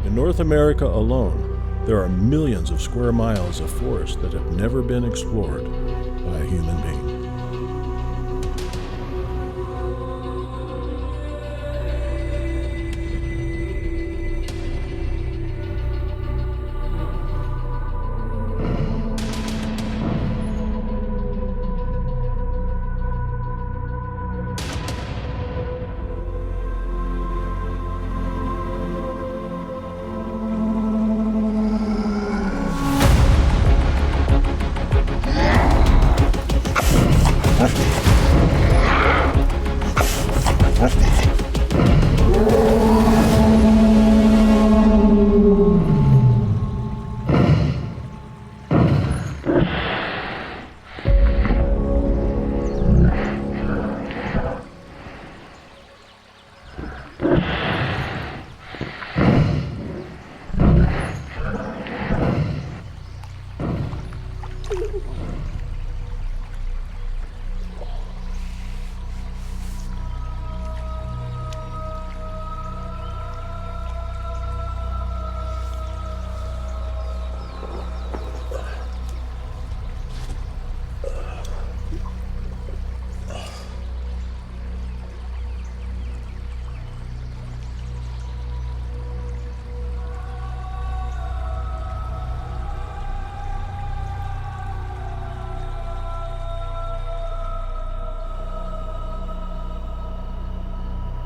In North America alone, there are millions of square miles of forest that have never been explored by a human being.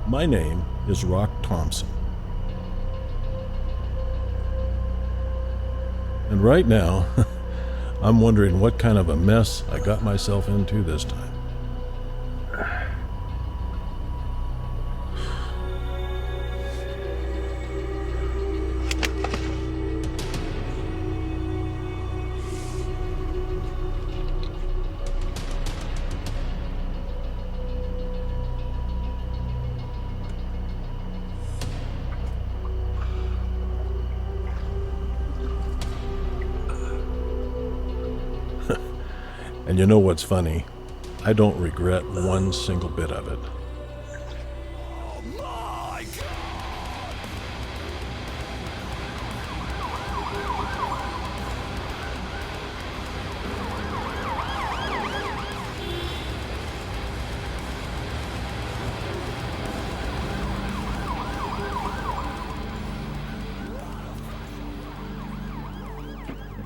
My name is Rock Thompson. And right now, I'm wondering what kind of a mess I got myself into this time. And you know what's funny? I don't regret one single bit of it. Oh my God!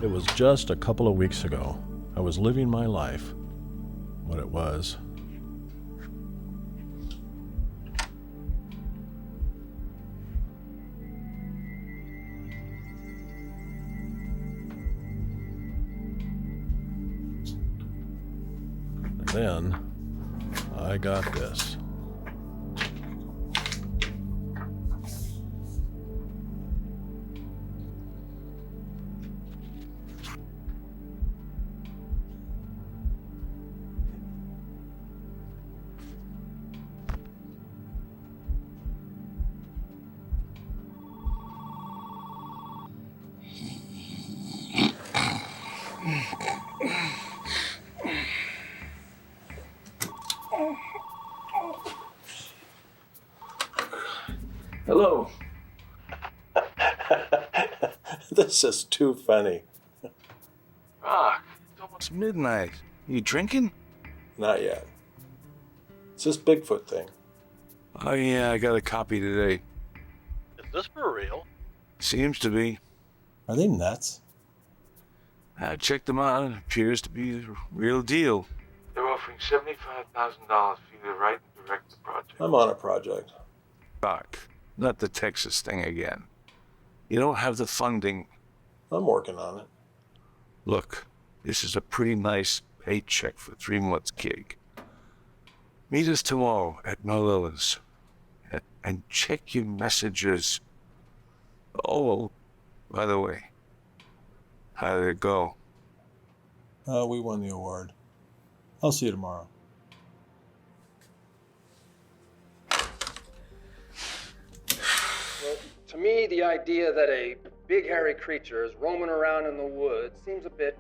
It was just a couple of weeks ago. I was living my life, what it was. And then I got this. Hello. This is too funny. Rock, it's almost midnight. You drinking? Not yet. It's this Bigfoot thing. Oh yeah, I got a copy today. Is this for real? Seems to be. Are they nuts? I checked them out and it appears to be the real deal. They're offering $75,000 for you to write and direct the project. I'm on a project. Rock, not the Texas thing again. You don't have the funding. I'm working on it. Look, this is a pretty nice paycheck for 3 months gig. Meet us tomorrow at Marilla's. And check your messages. Oh, by the way, how did it go? We won the award. I'll see you tomorrow. Well, to me, the idea that a big hairy creature is roaming around in the woods seems a bit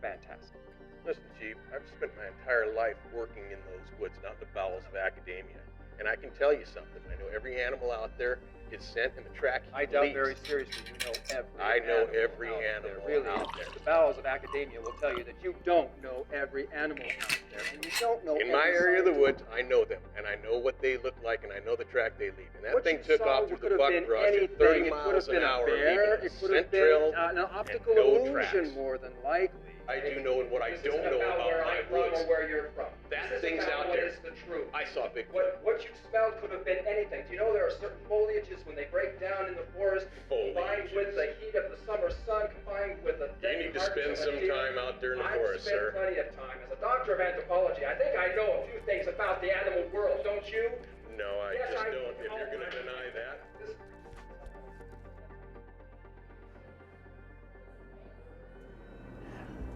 fantastic. Listen, Chief, I've spent my entire life working in those woods, not in the bowels of academia. And I can tell you something. I know every animal out there, his scent and the track he I doubt leaves. very seriously you know every I know animal every out animal there, really. out there. The bowels of academia will tell you that you don't know every animal out there, and you don't know In every my area of the scientific- woods, I know them, and I know what they look like, and I know the track they leave. And that What thing you took saw off through could the have been buckbrush at anything. 30 It could miles have been an a hour, bear. leaving It a could have scent been trail an optical and no illusion, tracks. more than likely. I do know what I This don't isn't know about where my I'm from woods. or where you're from. That This is thing's about out what there. is the truth. I saw Bigfoot. What you smelled could have been anything. Do you know there are certain foliages when they break down in the forest, combined with the heat of the summer sun, combined with the You deadly need to hearts spend of a some deer? time out there in the I've forest, spent sir. plenty of time. As a doctor of anthropology, I think I know a few things about the animal world, don't you? No, I Yes, just I- don't. If you're going to deny that. This-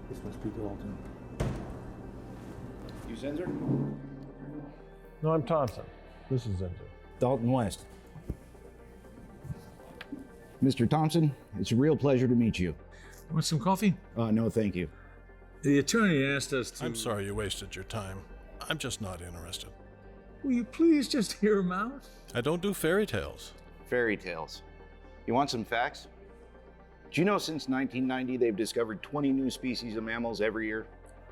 This must be Dalton. You Zinzer? No, I'm Thompson. This is Zinzer. Dalton West. Mr. Thompson, it's a real pleasure to meet you. Want some coffee? No, thank you. The attorney asked us to... I'm sorry you wasted your time. I'm just not interested. Will you please just hear him out? I don't do fairy tales. Fairy tales. You want some facts? Do you know since 1990 they've discovered 20 new species of mammals every year?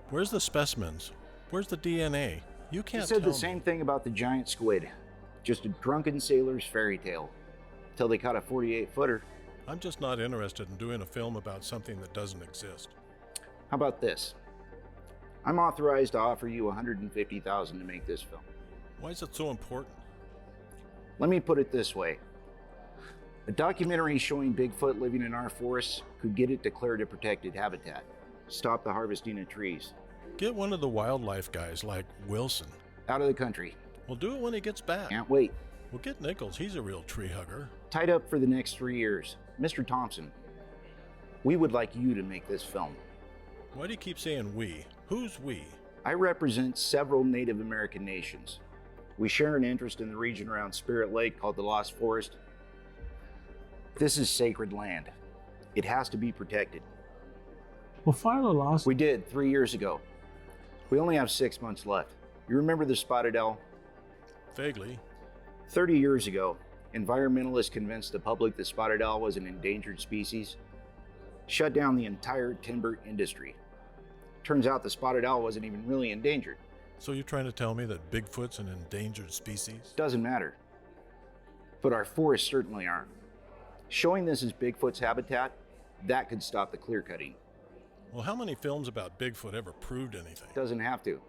Where's the specimens? Where's the DNA? You He can't said tell the same thing about the giant squid. Just a drunken sailor's fairy tale. Till they caught a 48-footer. I'm just not interested in doing a film about something that doesn't exist. How about this? I'm authorized to offer you $150,000 to make this film. Why is it so important? Let me put it this way. A documentary showing Bigfoot living in our forests could get it declared a protected habitat. Stop the harvesting of trees. Get one of the wildlife guys like Wilson. Out of the country. We'll do it when he gets back. Can't wait. We'll get Nichols. He's a real tree hugger. Tied up for the next 3 years. Mr. Thompson, we would like you to make this film. Why do you keep saying we? Who's we? I represent several Native American nations. We share an interest in the region around Spirit Lake called the Lost Forest. This is sacred land. It has to be protected. Well, file a lawsuit. We did 3 years ago. We only have 6 months left. You remember the spotted owl? Vaguely. 30 years ago, environmentalists convinced the public the spotted owl was an endangered species, shut down the entire timber industry. Turns out the spotted owl wasn't even really endangered. So you're trying to tell me that Bigfoot's an endangered species? Doesn't matter. But our forests certainly aren't. Showing this as Bigfoot's habitat, that could stop the clear cutting. Well, how many films about Bigfoot ever proved anything? Doesn't have to.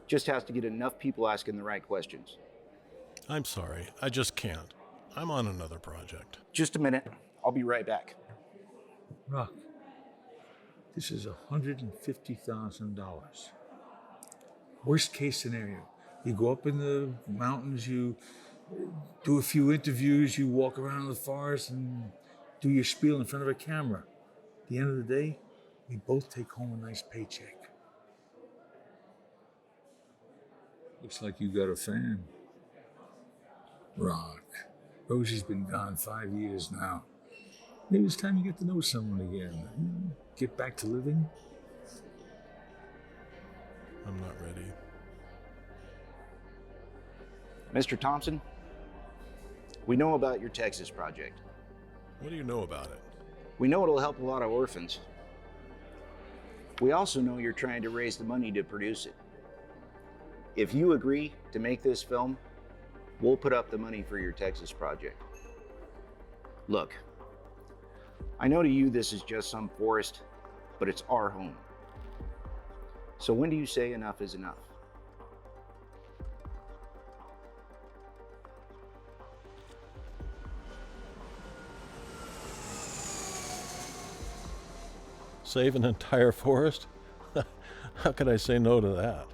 Just has to get enough people asking the right questions. I'm sorry, I just can't. I'm on another project. Just a minute. I'll be right back. Rock, this is $150,000. Worst case scenario, you go up in the mountains, you do a few interviews, you walk around the forest and do your spiel in front of a camera. At the end of the day, we both take home a nice paycheck. Looks like you got a fan. Rock, Rosie's been gone 5 years now. Maybe it's time you get to know someone again. Get back to living. I'm not ready. Mr. Thompson, we know about your Texas project. What do you know about it? We know it'll help a lot of orphans. We also know you're trying to raise the money to produce it. If you agree to make this film, we'll put up the money for your Texas project. Look, I know to you this is just some forest, but it's our home. So when do you say enough is enough? Save an entire forest? How could I say no to that?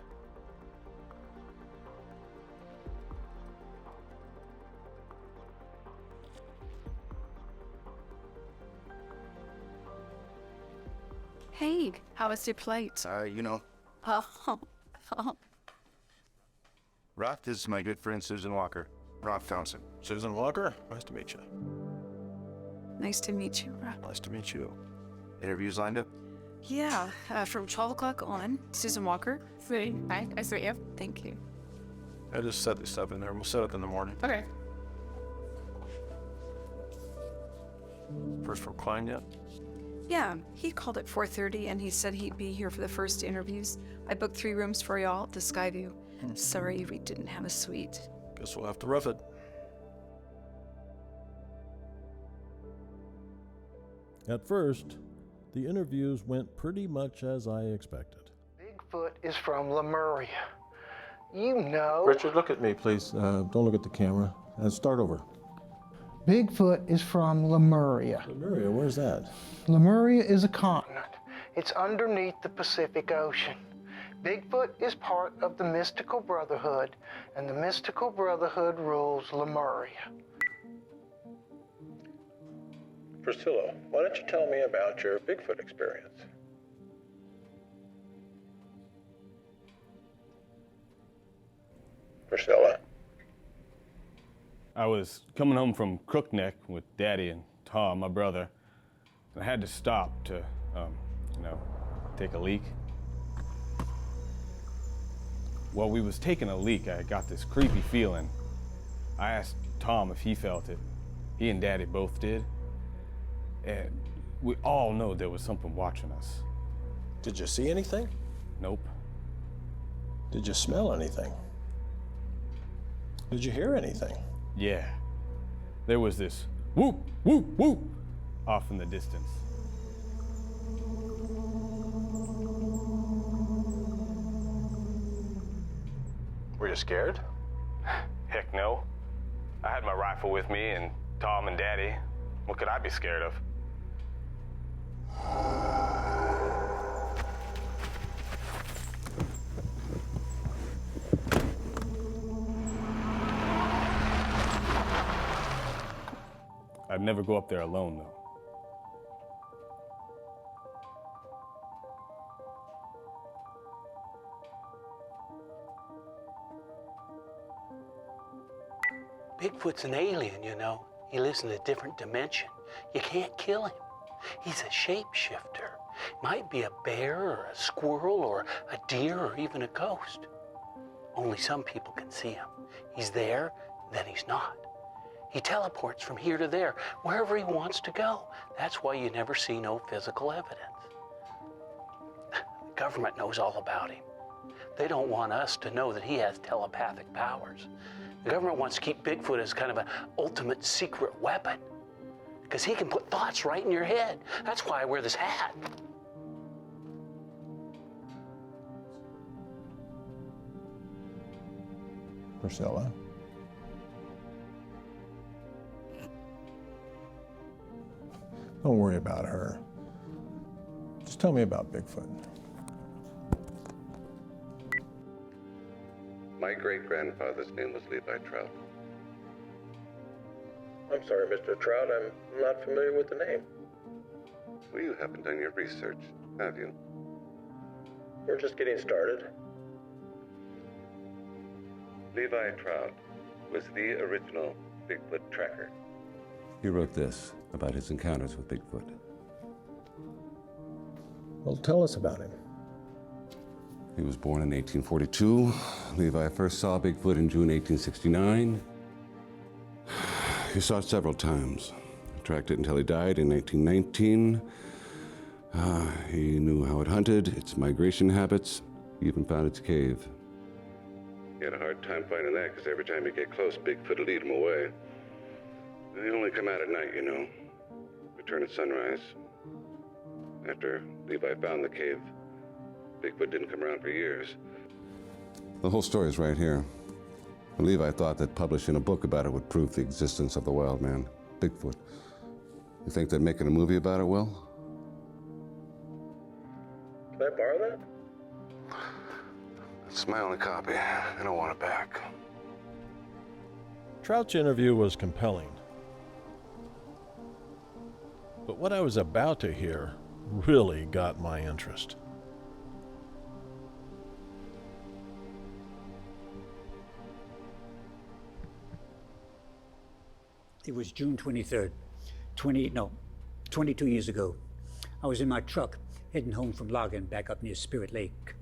Hey, how was your plate? You know, Oh, Roth is my good friend Susan Walker. Roth Thompson. Susan Walker, nice to meet you. nice to meet you, Rob. Nice to meet you. Interviews lined up? Yeah, from 12 o'clock on, Susan Walker. Hi, nice to meet you. Thank you. I just set this stuff in there. We'll set up in the morning. Okay. papers for Klein yet? Yeah, he called at 4:30 and he said he'd be here for the first interviews. I booked 3 rooms for y'all at the Skyview. Sorry we didn't have a suite. Guess we'll have to rough it. At first, the interviews went pretty much as I expected. Bigfoot is from Lemuria. You know. Richard, look at me, please. Don't look at the camera. Start over. Bigfoot is from Lemuria. Lemuria, where's that? Lemuria is a continent. It's underneath the Pacific Ocean. Bigfoot is part of the Mystical Brotherhood, and the Mystical Brotherhood rules Lemuria. Priscilla, why don't you tell me about your Bigfoot experience? Priscilla? I was coming home from Crookneck with Daddy and Tom, my brother. I had to stop to, take a leak. While we was taking a leak, I got this creepy feeling. I asked Tom if he felt it. He and Daddy both did. And we all know there was something watching us. Did you see anything? Nope. Did you smell anything? Did you hear anything? Yeah. There was this whoop, whoop, whoop off in the distance. Were you scared? Heck no. I had my rifle with me and Tom and Daddy. What could I be scared of? I'd never go up there alone, though. Bigfoot's an alien, you know. He lives in a different dimension. You can't kill him. He's a shapeshifter. Might be a bear or a squirrel or a deer or even a ghost. Only some people can see him. He's there, then he's not. He teleports from here to there, wherever he wants to go. That's why you never see no physical evidence. The government knows all about him. They don't want us to know that he has telepathic powers. The government wants to keep Bigfoot as kind of an ultimate secret weapon, because he can put thoughts right in your head. That's why I wear this hat. Priscilla? Don't worry about her. Just tell me about Bigfoot. My great-grandfather's name was Levi Trout. I'm sorry, Mr. Trout, I'm not familiar with the name. Well, you haven't done your research, have you? We're just getting started. Levi Trout was the original Bigfoot tracker. He wrote this about his encounters with Bigfoot. Well, tell us about him. He was born in 1842. Levi first saw Bigfoot in June 1869. He saw it several times. Tracked it until he died in 1919. He knew how it hunted, its migration habits. He even found its cave. He had a hard time finding that because every time he'd get close, Bigfoot would lead him away. And he'd only come out at night, you know. Return at sunrise. After Levi found the cave, Bigfoot didn't come around for years. The whole story is right here. Levi thought that publishing a book about it would prove the existence of the wild man, Bigfoot. You think they're making a movie about it, Will? Can I borrow that? It's my only copy. I don't want it back. Trout's interview was compelling. But what I was about to hear really got my interest. It was June 23rd, 22 years ago. I was in my truck heading home from logging back up near Spirit Lake.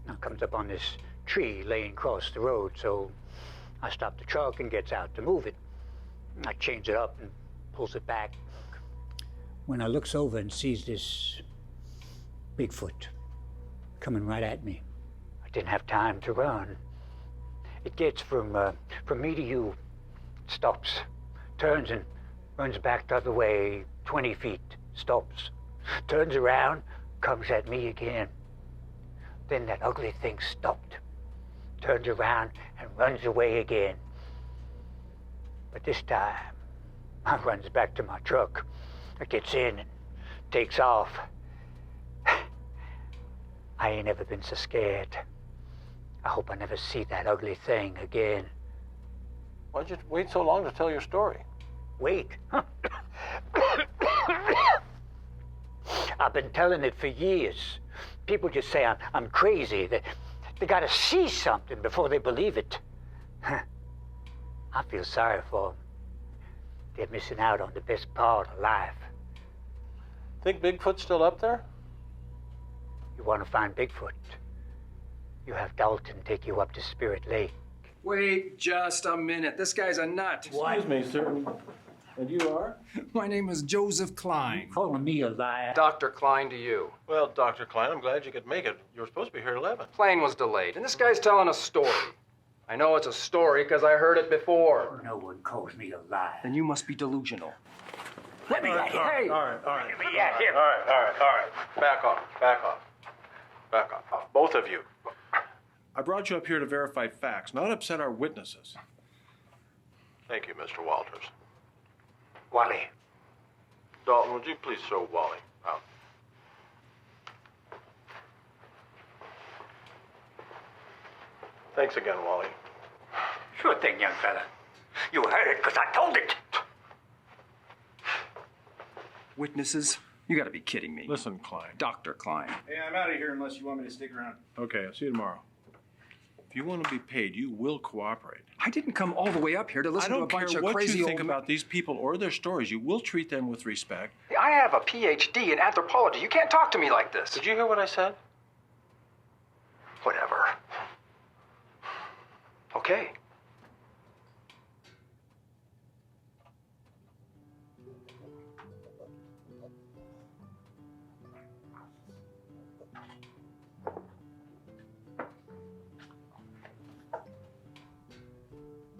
I comes up on this tree laying across the road, so I stop the truck and gets out to move it. I chains it up and pulls it back. when I looks over and sees this Bigfoot coming right at me. I didn't have time to run. It gets from me to you, stops, turns and runs back the other way 20 feet, stops, turns around, comes at me again. Then that ugly thing stopped, turns around and runs away again. But this time, I runs back to my truck. I gets in and takes off. I ain't ever been so scared. I hope I never see that ugly thing again. Why'd you wait so long to tell your story? Wait. I've been telling it for years. People just say I'm crazy. They gotta see something before they believe it. I feel sorry for them. They're missing out on the best part of life. Think Bigfoot's still up there? You want to find Bigfoot? You have Dalton take you up to Spirit Lake. Wait just a minute. This guy's a nut. Excuse me, sir. And you are? My name is Joseph Klein. Calling me a liar. Dr. Klein to you. Well, Dr. Klein, I'm glad you could make it. You were supposed to be here at 11. Plane was delayed, and this guy's telling a story. I know it's a story because I heard it before. No one calls me a liar. Then you must be delusional. Let me at him. All right. Let me at him. All right. Back off. Both of you. I brought you up here to verify facts, not upset our witnesses. Thank you, Mr. Walters. Wally. Dalton, would you please show Wally out? Thanks again, Wally. Sure thing, young fella. You heard it because I told it. Witnesses? You gotta be kidding me. Listen, Klein. Dr. Klein. Hey, I'm out of here unless you want me to stick around. Okay, I'll see you tomorrow. If you want to be paid, you will cooperate. I didn't come all the way up here to listen to a bunch of crazy I don't care what you old think about these people or their stories. You will treat them with respect. I have a PhD in anthropology. You can't talk to me like this. Did you hear what I said? Whatever. Okay.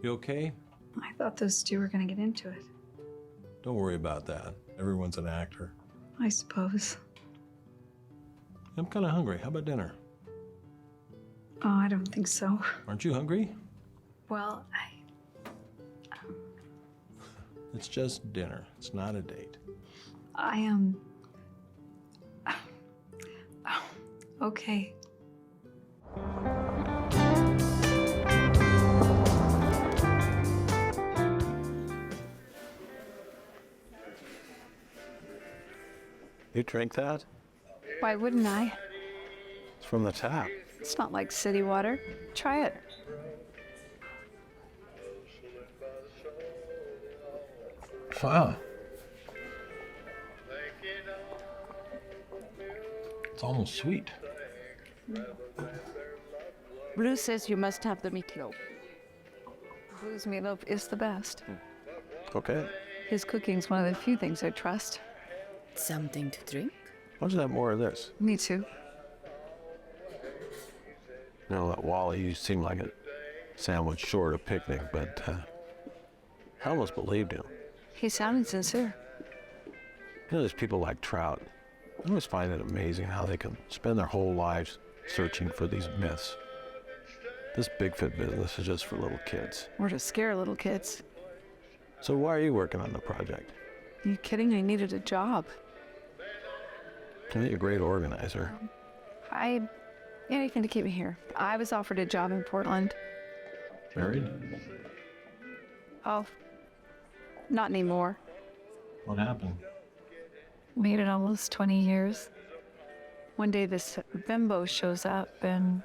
You okay? I thought those two were going to get into it. Don't worry about that. Everyone's an actor. I suppose. I'm kind of hungry. How about dinner? Oh, I don't think so. Aren't you hungry? Well, It's just dinner. It's not a date. I am. Okay. You drink that? Why wouldn't I? It's from the tap. It's not like city water. Try it. Wow. It's almost sweet. Bruce says you must have the meatloaf. Blue's meatloaf is the best. Okay. His cooking's one of the few things I trust. Something to drink? Why don't you have more of this? Me too. You know, that Wally, you seem like a sandwich short of picnic, but I almost believed him. He sounded sincere. You know, there's people like Trout. I always find it amazing how they can spend their whole lives searching for these myths. This Bigfoot business is just for little kids. Or to scare little kids. So why are you working on the project? Are you kidding? I needed a job. I think you're a great organizer. Anything to keep me here. I was offered a job in Portland. Married? Oh, not anymore. What happened? Made it almost 20 years. One day this bimbo shows up and...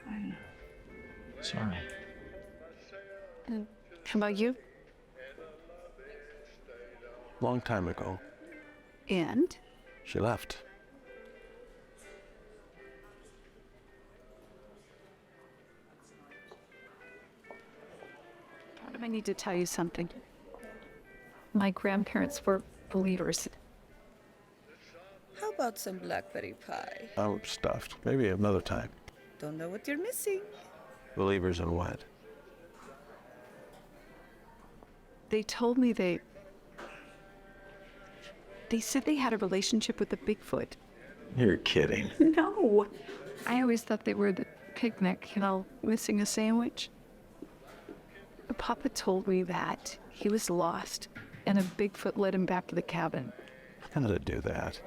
I don't know. Sorry. And how about you? Long time ago. And? She left. I need to tell you something. My grandparents were believers. How about some blackberry pie? I'm stuffed. Maybe another time. Don't know what you're missing. Believers in what? They told me they said they had a relationship with the Bigfoot. You're kidding. No. I always thought they were the picnic, missing a sandwich. Papa told me that he was lost and a Bigfoot led him back to the cabin. How did it do that?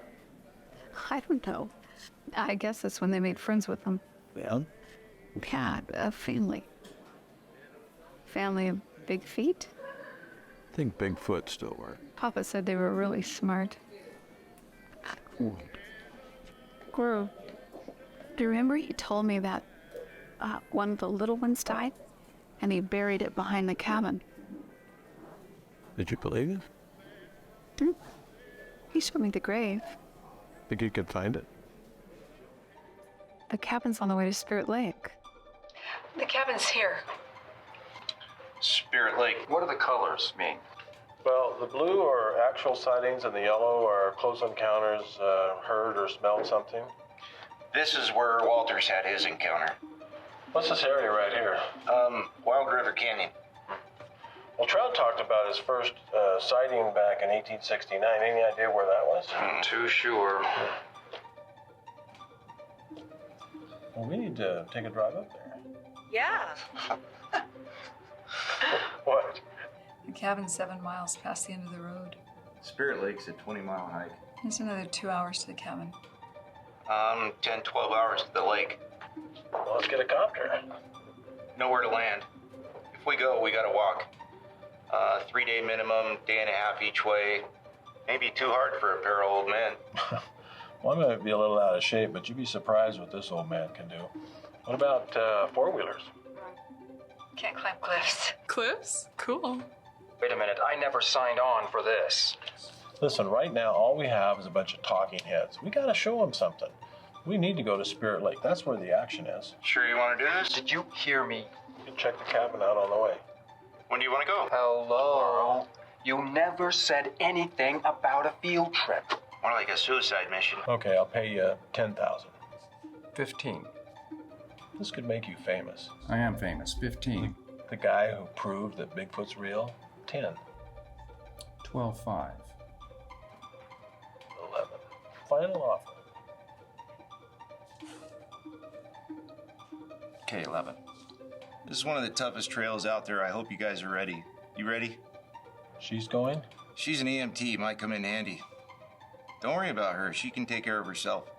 I don't know. I guess that's when they made friends with him. Yeah? Yeah, a family. Family of big feet? I think Bigfoot still work. Papa said they were really smart. Guru, do you remember he told me that one of the little ones died and he buried it behind the cabin? Did you believe it? He showed me the grave. Think you could find it? The cabin's on the way to Spirit Lake. The cabin's here. Spirit Lake. What do the colors mean? Well, the blue are actual sightings, and the yellow are close encounters, heard or smelled something. This is where Walters had his encounter. What's this area right here? Wild River Canyon. Well, Trout talked about his first sighting back in 1869. Any idea where that was? Too sure. Well, we need to take a drive up there. Yeah. What? The cabin's 7 miles past the end of the road. Spirit Lake's a 20-mile hike. There's another 2 hours to the cabin. 10, 12 hours to the lake. Well, let's get a copter. Nowhere to land. If we go, we gotta walk. 3-day minimum, day and a half each way. Maybe too hard for a pair of old men. Well, I might be a little out of shape, but you'd be surprised what this old man can do. What about four-wheelers? Can't climb cliffs. Cliffs? Cool. Wait a minute, I never signed on for this. Listen, right now, all we have is a bunch of talking heads. We gotta show them something. We need to go to Spirit Lake. That's where the action is. Sure you want to do this? Did you hear me? You can check the cabin out on the way. When do you want to go? Hello? You never said anything about a field trip. More like a suicide mission. Okay, I'll pay you $10,000. 15. This could make you famous. I am famous. 15. The guy who proved that Bigfoot's real, 10. 12.5. 11. Final offer. Okay, 11. This is one of the toughest trails out there. I hope you guys are ready. You ready? She's going? She's an EMT. Might come in handy. Don't worry about her. She can take care of herself.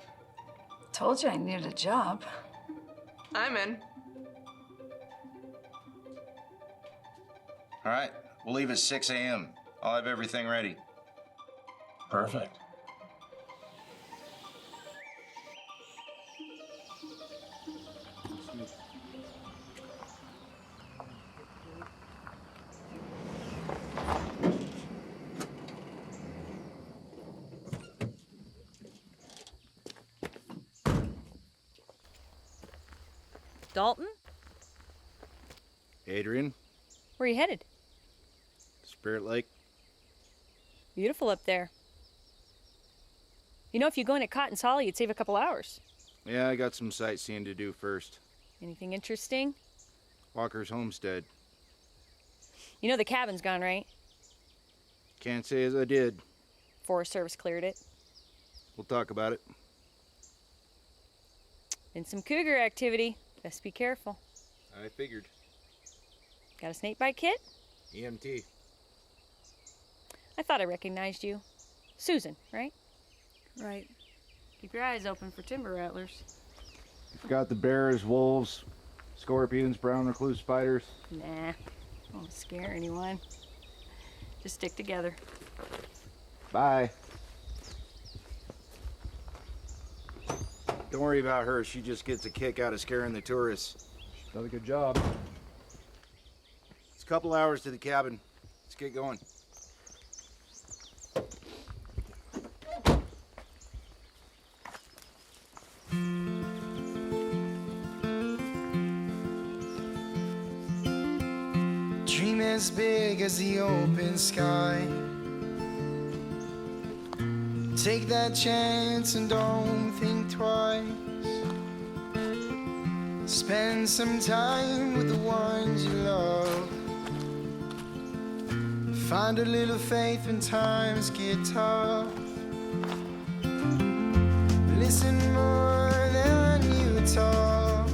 Told you I needed a job. I'm in. All right. We'll leave at 6 a.m. I'll have everything ready. Perfect. Dalton? Adrian, Where are you headed? Spirit Lake. Beautiful up there. You know, if you go in at Cotton's Hollow, you'd save a couple hours. Yeah, I got some sightseeing to do first. Anything interesting? Walker's homestead. You know the cabin's gone, right? Can't say as I did. Forest Service cleared it. We'll talk about it. Been some cougar activity. Best be careful. I figured. Got a snake bite kit? EMT. I thought I recognized you. Susan, right? Right. Keep your eyes open for timber rattlers. You've got the bears, wolves, scorpions, brown recluse spiders. Nah, won't scare anyone. Just stick together. Bye. Don't worry about her. She just gets a kick out of scaring the tourists. She's done a good job. It's a couple hours to the cabin. Let's get going. Dream as big as the open sky. Take that chance and don't think twice. Spend some time with the ones you love. Find a little faith when times get tough. Listen more than you talk.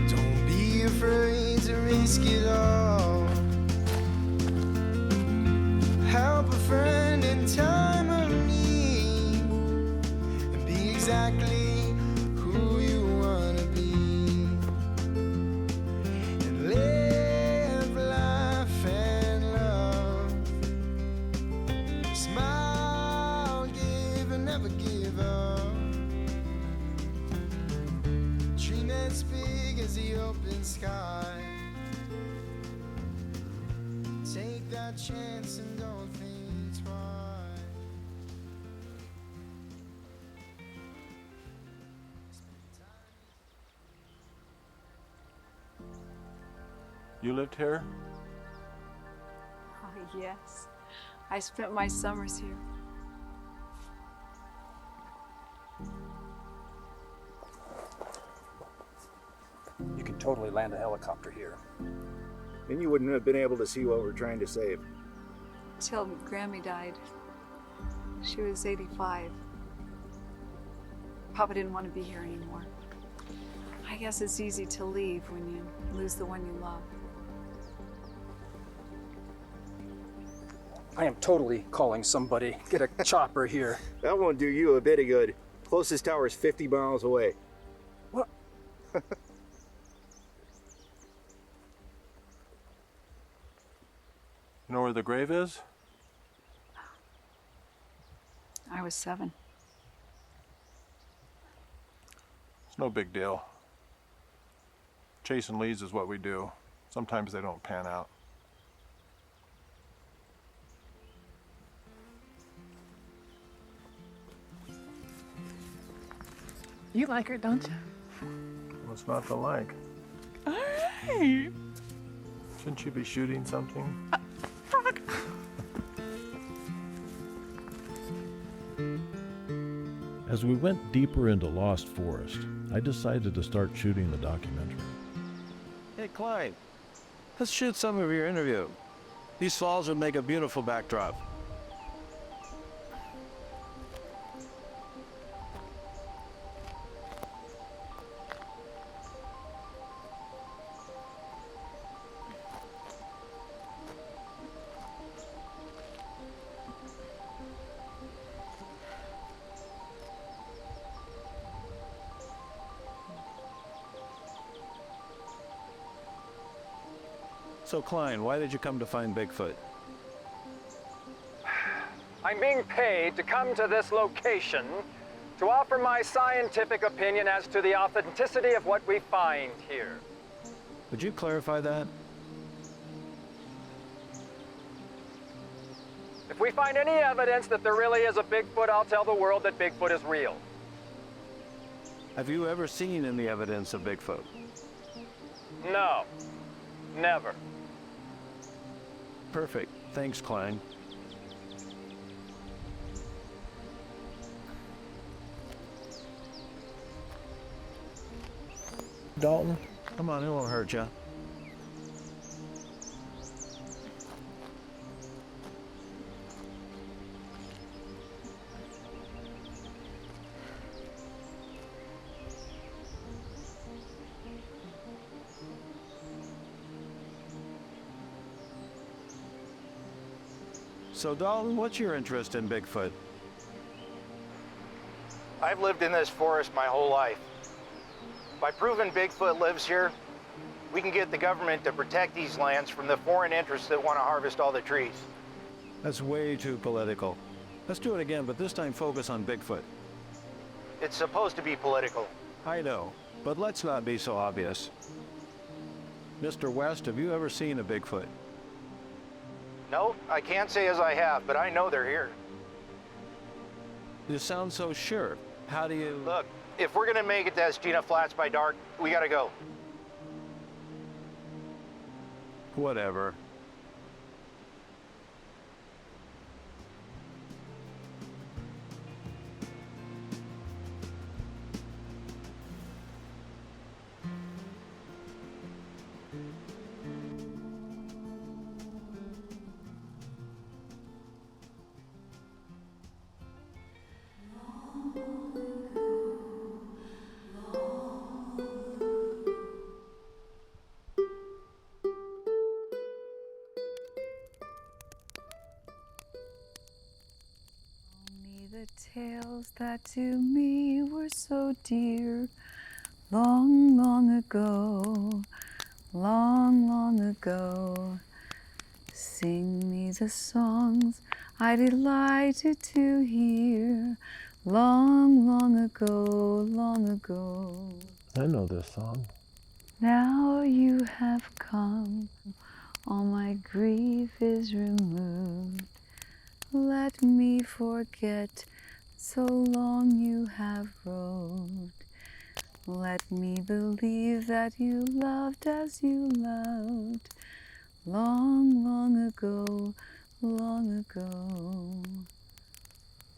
Don't be afraid to risk it all. Help a friend in time of need, and be exactly who you wanna be. And live, laugh, and love. Smile, give, and never give up. Dream as big as the open sky. Take that chance and don't think twice. You lived here? Oh, yes. I spent my summers here. You can totally land a helicopter here. Then you wouldn't have been able to see what we're trying to save. Till Grammy died. She was 85. Papa didn't want to be here anymore. I guess it's easy to leave when you lose the one you love. I am totally calling somebody. Get a chopper here. That won't do you a bit of good. Closest tower is 50 miles away. What? You know where the grave is? I was 7. It's no big deal. Chasing leads is what we do. Sometimes they don't pan out. You like her, don't you? What's not to like? All right. Shouldn't you be shooting something? As we went deeper into Lost Forest, I decided to start shooting the documentary. Hey, Klein, let's shoot some of your interview. These falls would make a beautiful backdrop. So, Klein, why did you come to find Bigfoot? I'm being paid to come to this location to offer my scientific opinion as to the authenticity of what we find here. Would you clarify that? If we find any evidence that there really is a Bigfoot, I'll tell the world that Bigfoot is real. Have you ever seen any evidence of Bigfoot? No, never. Perfect. Thanks, Klein. Dalton? Come on, it won't hurt you. So, Dalton, what's your interest in Bigfoot? I've lived in this forest my whole life. By proving Bigfoot lives here, we can get the government to protect these lands from the foreign interests that want to harvest all the trees. That's way too political. Let's do it again, but this time focus on Bigfoot. It's supposed to be political. I know, but let's not be so obvious. Mr. West, have you ever seen a Bigfoot? No, I can't say as I have, but I know they're here. You sound so sure. How do you... Look, if we're gonna make it to Estina Flats by dark, we gotta go. Whatever. the tales that to me were so dear, long, long ago, long, long ago. Sing me the songs I delighted to hear, long, long ago, long ago. I know this song. Now you have come, all my grief is removed. Let me forget so long you have roved. Let me believe that you loved as you loved, long, long ago, long ago.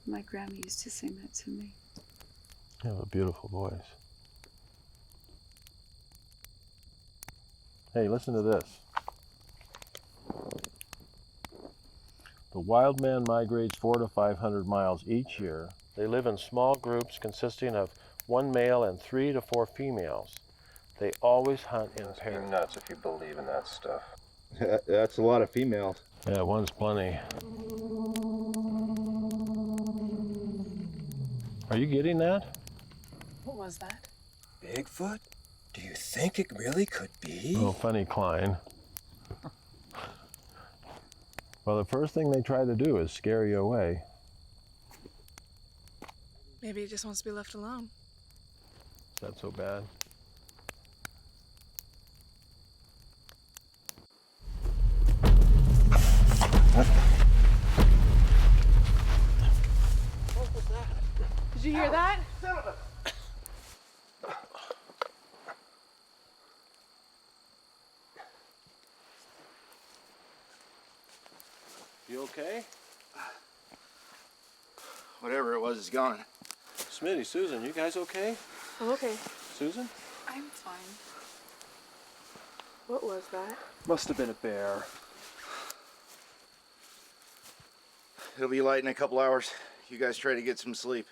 My grandma used to sing that to me. You have a beautiful voice. Hey, listen to this. The wild man migrates 400 to 500 miles each year. They live in small groups consisting of 1 male and 3 to 4 females. They always hunt in pairs. You're nuts if you believe in that stuff. That's a lot of females. Yeah, one's plenty. Are you getting that? What was that? Bigfoot? Do you think it really could be? Oh, funny, Klein. Well, the first thing they try to do is scare you away. Maybe he just wants to be left alone. Is that so bad? What was that? Did you hear that? You okay? Whatever it was is gone. Smitty, Susan, you guys okay? I'm okay. Susan? I'm fine. What was that? Must have been a bear. It'll be light in a couple hours. You guys try to get some sleep.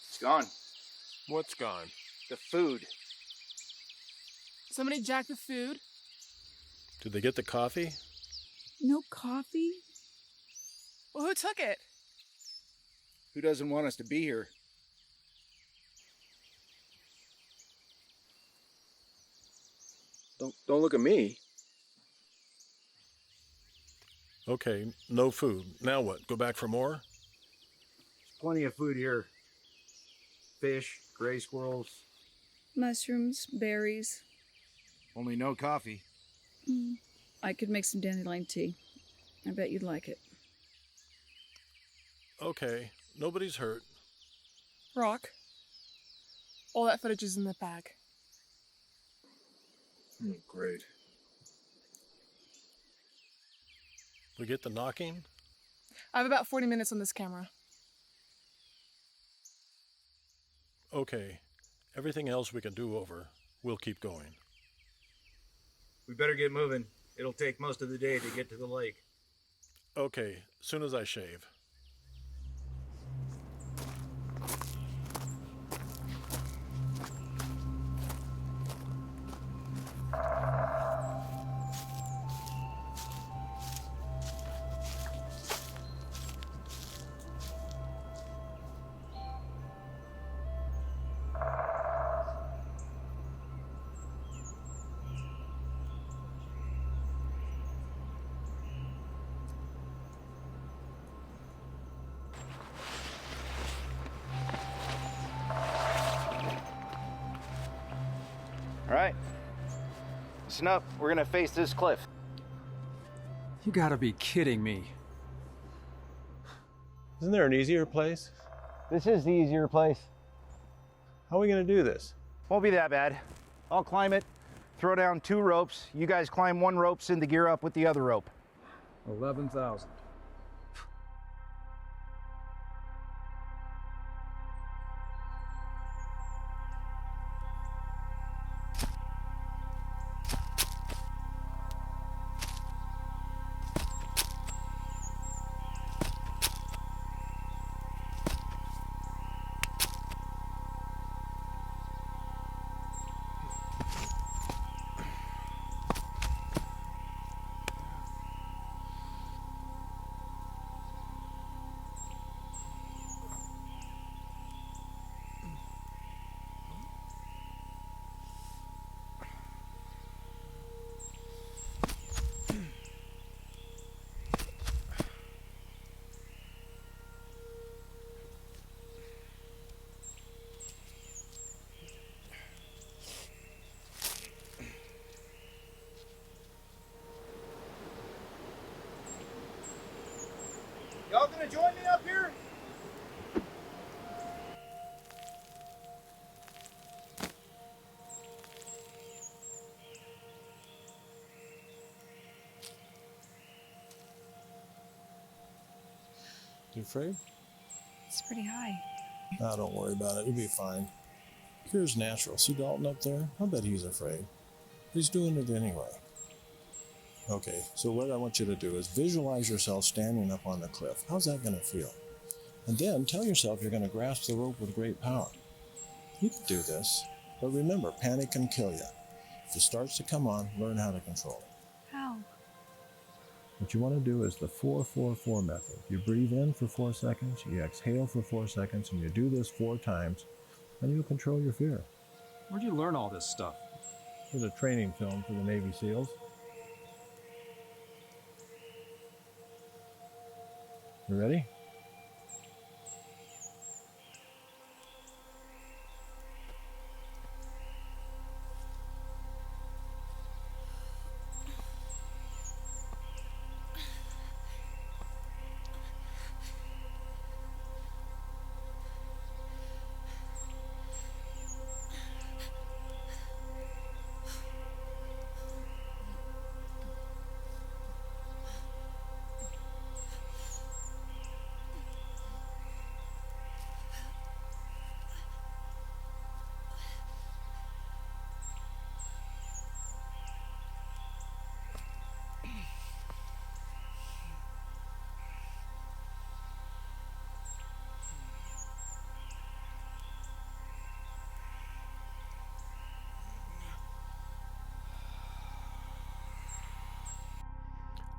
It's gone. What's gone? The food. Somebody jacked the food? Did they get the coffee? No coffee? Well, who took it? Who doesn't want us to be here? Don't look at me. Okay, no food. Now what? Go back for more? There's plenty of food here. Fish, gray squirrels. Mushrooms, berries. Only no coffee. I could make some dandelion tea. I bet you'd like it. Okay, nobody's hurt. Rock. All that footage is in the bag. Great. We get the knocking? I have about 40 minutes on this camera. Okay, everything else we can do over. We'll keep going. We better get moving. It'll take most of the day to get to the lake. Okay, soon as I shave. All right. Listen up. We're gonna face this cliff. You gotta be kidding me. Isn't there an easier place? This is the easier place. How are we going to do this? Won't be that bad. I'll climb it, throw down 2 ropes. You guys climb 1 rope, send the gear up with the other rope. 11,000. Y'all gonna join me up here? You afraid? It's pretty high. Ah, don't worry about it. You'll be fine. Here's natural. See Dalton up there? I bet he's afraid. He's doing it anyway. Okay, so what I want you to do is visualize yourself standing up on the cliff. How's that going to feel? And then tell yourself you're going to grasp the rope with great power. You can do this, but remember, panic can kill you. If it starts to come on, learn how to control it. How? What you want to do is the 4-4-4 method. You breathe in for 4 seconds, you exhale for 4 seconds, and you do this 4 times, and you'll control your fear. Where'd you learn all this stuff? Here's a training film for the Navy SEALs. You ready?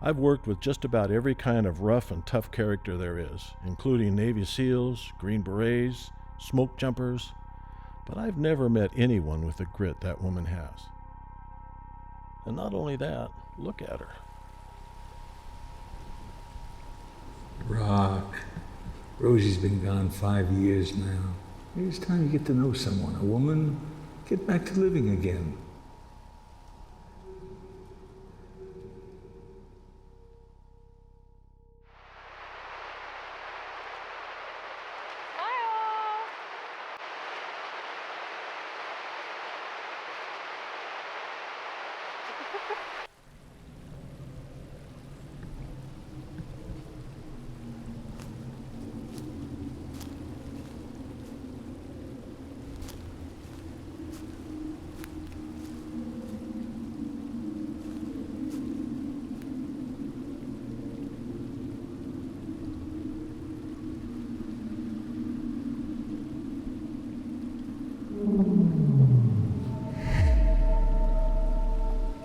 I've worked with just about every kind of rough and tough character there is, including Navy SEALs, Green Berets, smoke jumpers, but I've never met anyone with the grit that woman has. And not only that, look at her. Rock, Rosie's been gone 5 years now. Maybe it's time you get to know someone, a woman, get back to living again.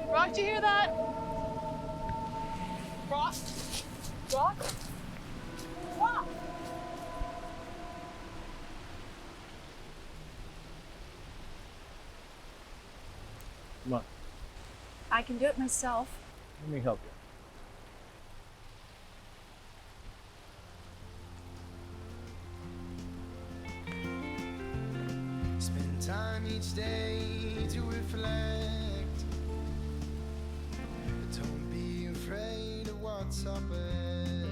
Rock, do you hear that? Rock? Rock? Rock! Come on, I can do it myself. let me help you. Spend time each day to reflect. But don't be afraid of what's up ahead.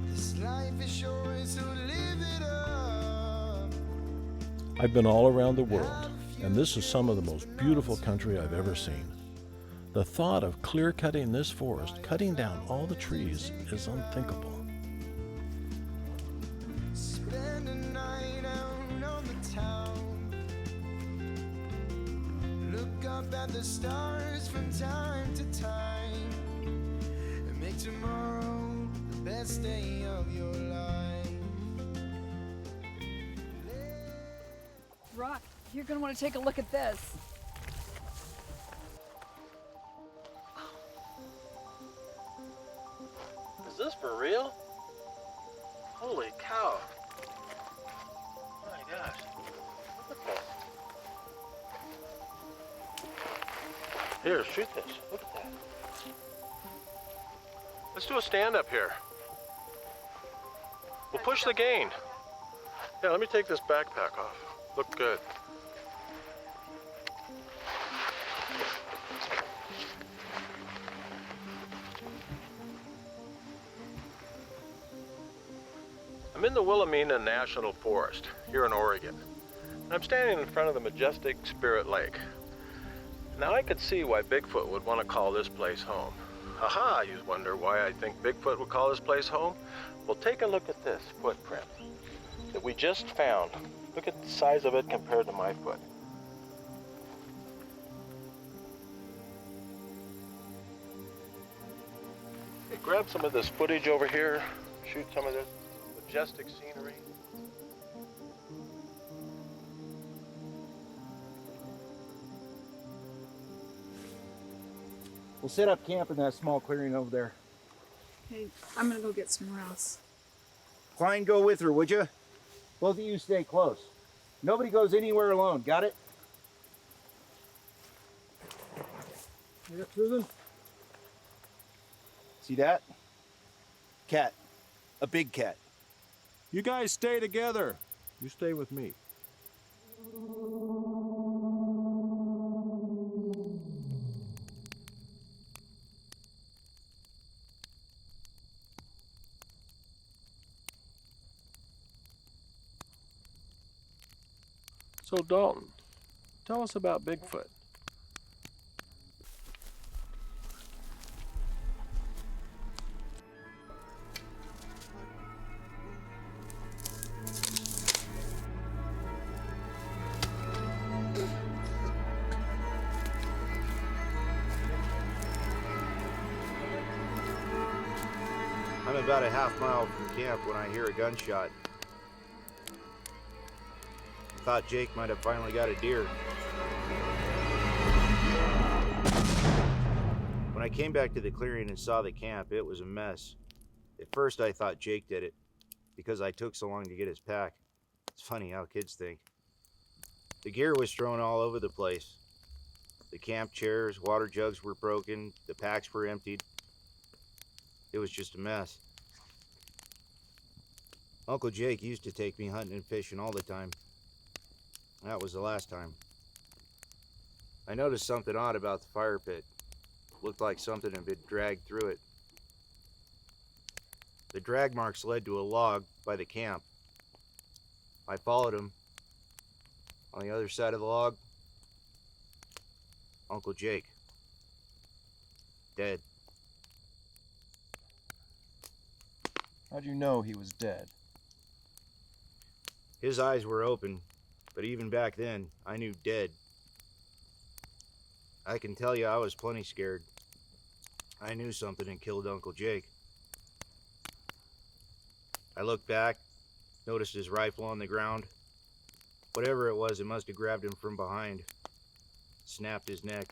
This life is short, so live it up. I've been all around the world, and this is some of the most beautiful country I've ever seen. The thought of clear-cutting this forest, cutting down all the trees, is unthinkable. Spend a night out on the town. Look up at the stars from time to time, and make tomorrow the best day of your life. Rock, you're gonna want to take a look at this. Is this for real? Holy cow. My gosh. Look at this. Here, shoot this. Look at that. Let's do a stand-up here. We'll push the gain. Yeah, let me take this backpack off. Look good. I'm in the Wilhelmina National Forest here in Oregon. And I'm standing in front of the majestic Spirit Lake. Now I could see why Bigfoot would want to call this place home. Aha, you wonder why I think Bigfoot would call this place home? Well, take a look at this footprint that we just found. Look at the size of it compared to my foot. Hey, grab some of this footage over here, shoot some of this majestic scenery. We'll set up camp in that small clearing over there. Hey, I'm gonna go get somewhere else. Klein, go with her, would you? Both of you stay close. Nobody goes anywhere alone, got it? Yeah, Susan? See that? Cat. A big cat. You guys stay together. You stay with me. So Dalton, tell us about Bigfoot. I'm about a half mile from camp when I hear a gunshot. Thought Jake might have finally got a deer. When I came back to the clearing and saw the camp, it was a mess. At first I thought Jake did it, because I took so long to get his pack. It's funny how kids think. The gear was thrown all over the place. The camp chairs, water jugs were broken, the packs were emptied. It was just a mess. Uncle Jake used to take me hunting and fishing all the time. That was the last time. I noticed something odd about the fire pit. Looked like something had been dragged through it. The drag marks led to a log by the camp. I followed them. On the other side of the log, Uncle Jake. Dead. How'd you know he was dead? His eyes were open, but even back then, I knew dead. I can tell you I was plenty scared. I knew something had killed Uncle Jake. I looked back, noticed his rifle on the ground. Whatever it was, it must have grabbed him from behind. Snapped his neck.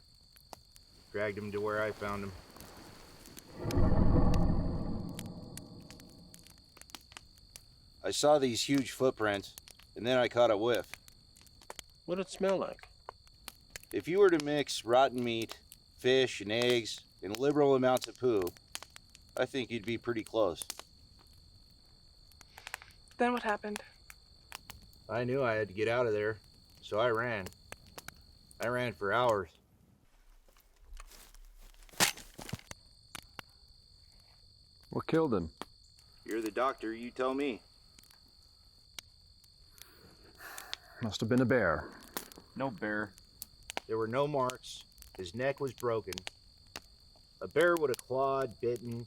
Dragged him to where I found him. I saw these huge footprints, and then I caught a whiff. What did it smell like? If you were to mix rotten meat, fish, and eggs, and liberal amounts of poo, I think you'd be pretty close. Then what happened? I knew I had to get out of there, so I ran. I ran for hours. What killed him? You're the doctor, you tell me. Must have been a bear. No bear. There were no marks. His neck was broken. A bear would have clawed, bitten.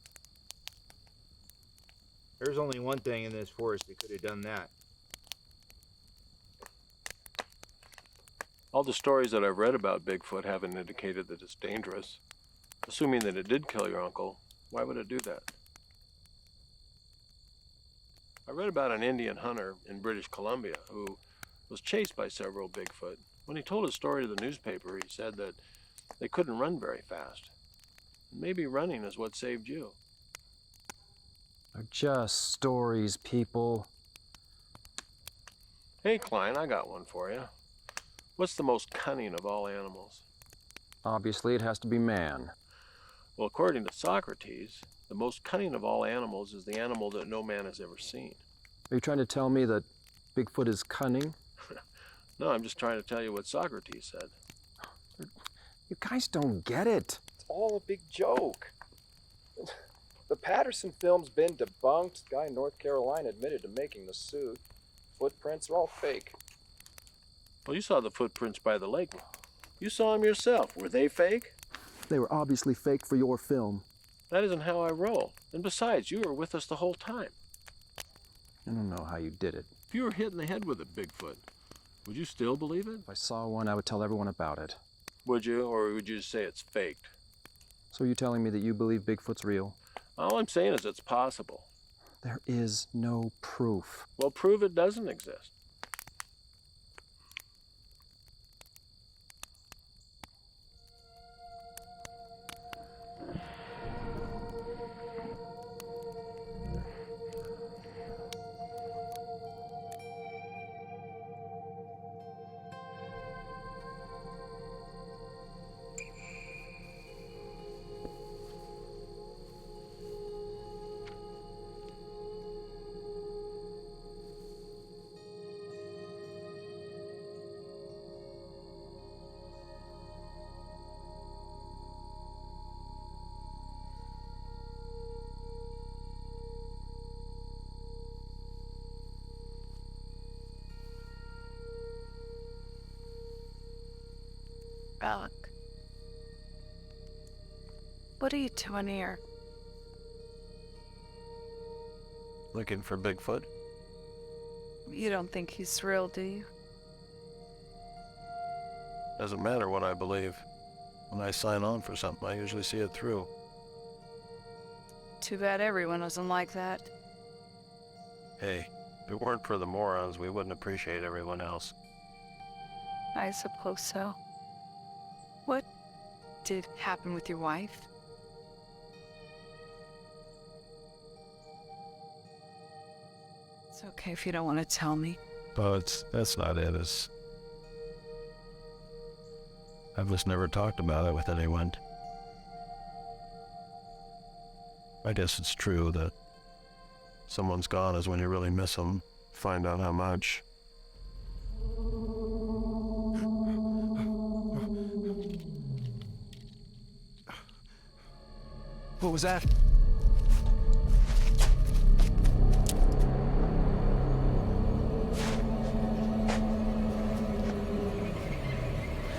There's only one thing in this forest that could have done that. All the stories that I've read about Bigfoot haven't indicated that it's dangerous. Assuming that it did kill your uncle, why would it do that? I read about an Indian hunter in British Columbia who was chased by several Bigfoot. When he told his story to the newspaper, he said that they couldn't run very fast. Maybe running is what saved you. They're just stories, people. Hey, Klein, I got one for you. What's the most cunning of all animals? Obviously, it has to be man. Well, according to Socrates, the most cunning of all animals is the animal that no man has ever seen. Are you trying to tell me that Bigfoot is cunning? No, I'm just trying to tell you what Socrates said. You guys don't get it. It's all a big joke. The Patterson film's been debunked. Guy in North Carolina admitted to making the suit. Footprints are all fake. Well, you saw the footprints by the lake. You saw them yourself. Were they fake? They were obviously faked for your film. That isn't how I roll. And besides, you were with us the whole time. I don't know how you did it. If you were hit in the head with a Bigfoot, would you still believe it? If I saw one, I would tell everyone about it. Would you, or would you just say it's faked? So you're telling me that you believe Bigfoot's real? All I'm saying is it's possible. There is no proof. Well, prove it doesn't exist. Alec, what are you doing here? Looking for Bigfoot? You don't think he's real, do you? Doesn't matter what I believe. When I sign on for something, I usually see it through. Too bad everyone isn't like that. Hey, if it weren't for the morons, we wouldn't appreciate everyone else. I suppose so. What did happen with your wife? It's okay if you don't want to tell me. But that's not it. I've just never talked about it with anyone. I guess it's true that someone's gone is when you really miss them. Find out how much. What was that?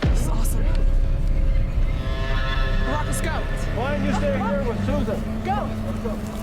This is awesome. Rock, let's go. Why don't you stay here with Susan? Go. Let's go.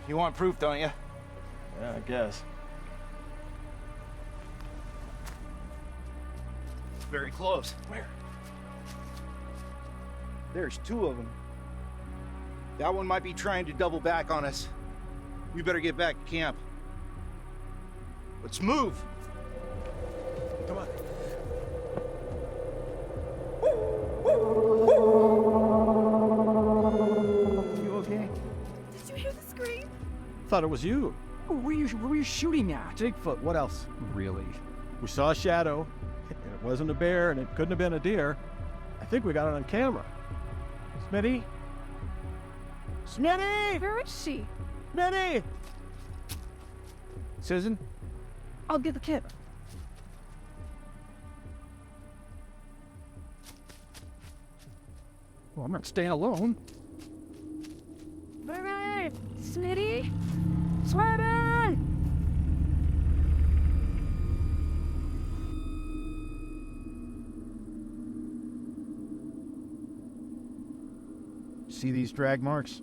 You want proof, don't you? Yeah, I guess. Very close. Where? There's two of them. That one might be trying to double back on us. We better get back to camp. Let's move. Come on. You okay? Did you hear the scream? Thought it was you. Where were you shooting at? Bigfoot, what else? Really? We saw a shadow, and It wasn't a bear, and it couldn't have been a deer. I think we got it on camera. Smitty? Smitty! Where is she? Smitty! Susan? I'll get the kid. Well, I'm not staying alone. Smitty! Smitty! Smitty! See these drag marks?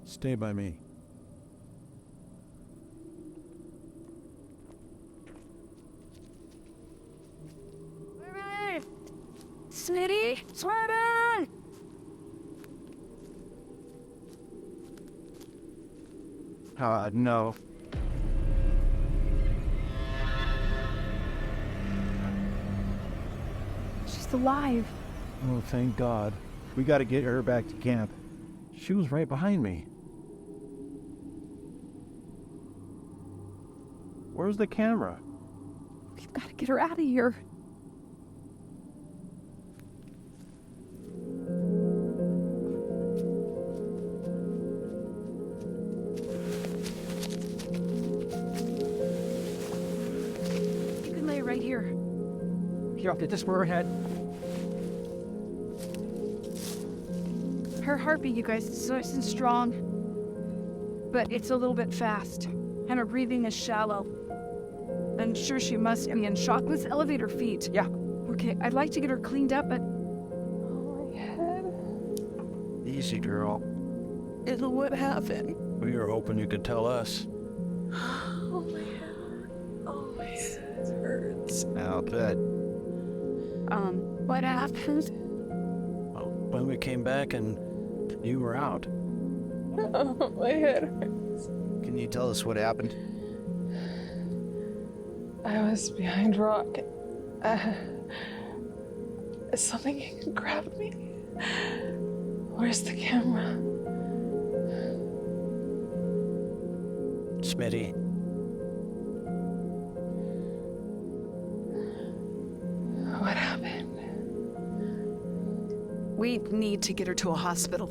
Stay by me. Smitty! Smitty! No. She's alive. Oh, thank God. We gotta get her back to camp. She was right behind me. Where's the camera? We've got to get her out of here. You can lay right here. Here, I'll get this for her head. Her heartbeat, you guys, is nice and strong. But it's a little bit fast. And her breathing is shallow. I'm sure she must be in shock. Let's elevate her feet. Yeah. Okay, I'd like to get her cleaned up, but... Oh, my head. Easy, girl. What happened? We were hoping you could tell us. Oh, my head. Oh, my head hurts. I'll bet. What happened? Well, when we came back and you were out. Oh, my head hurts. Can you tell us what happened? I was behind rock. Something grabbed me. Where's the camera? Smitty. What happened? We need to get her to a hospital.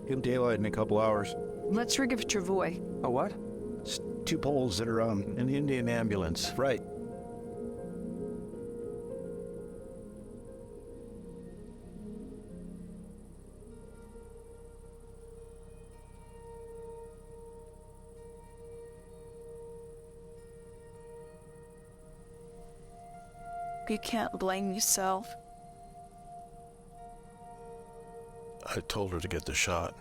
Give daylight in a couple hours. Let's rig a travois. A what? It's 2 poles that are in the Indian ambulance. Right. You can't blame yourself. I told her to get the shot.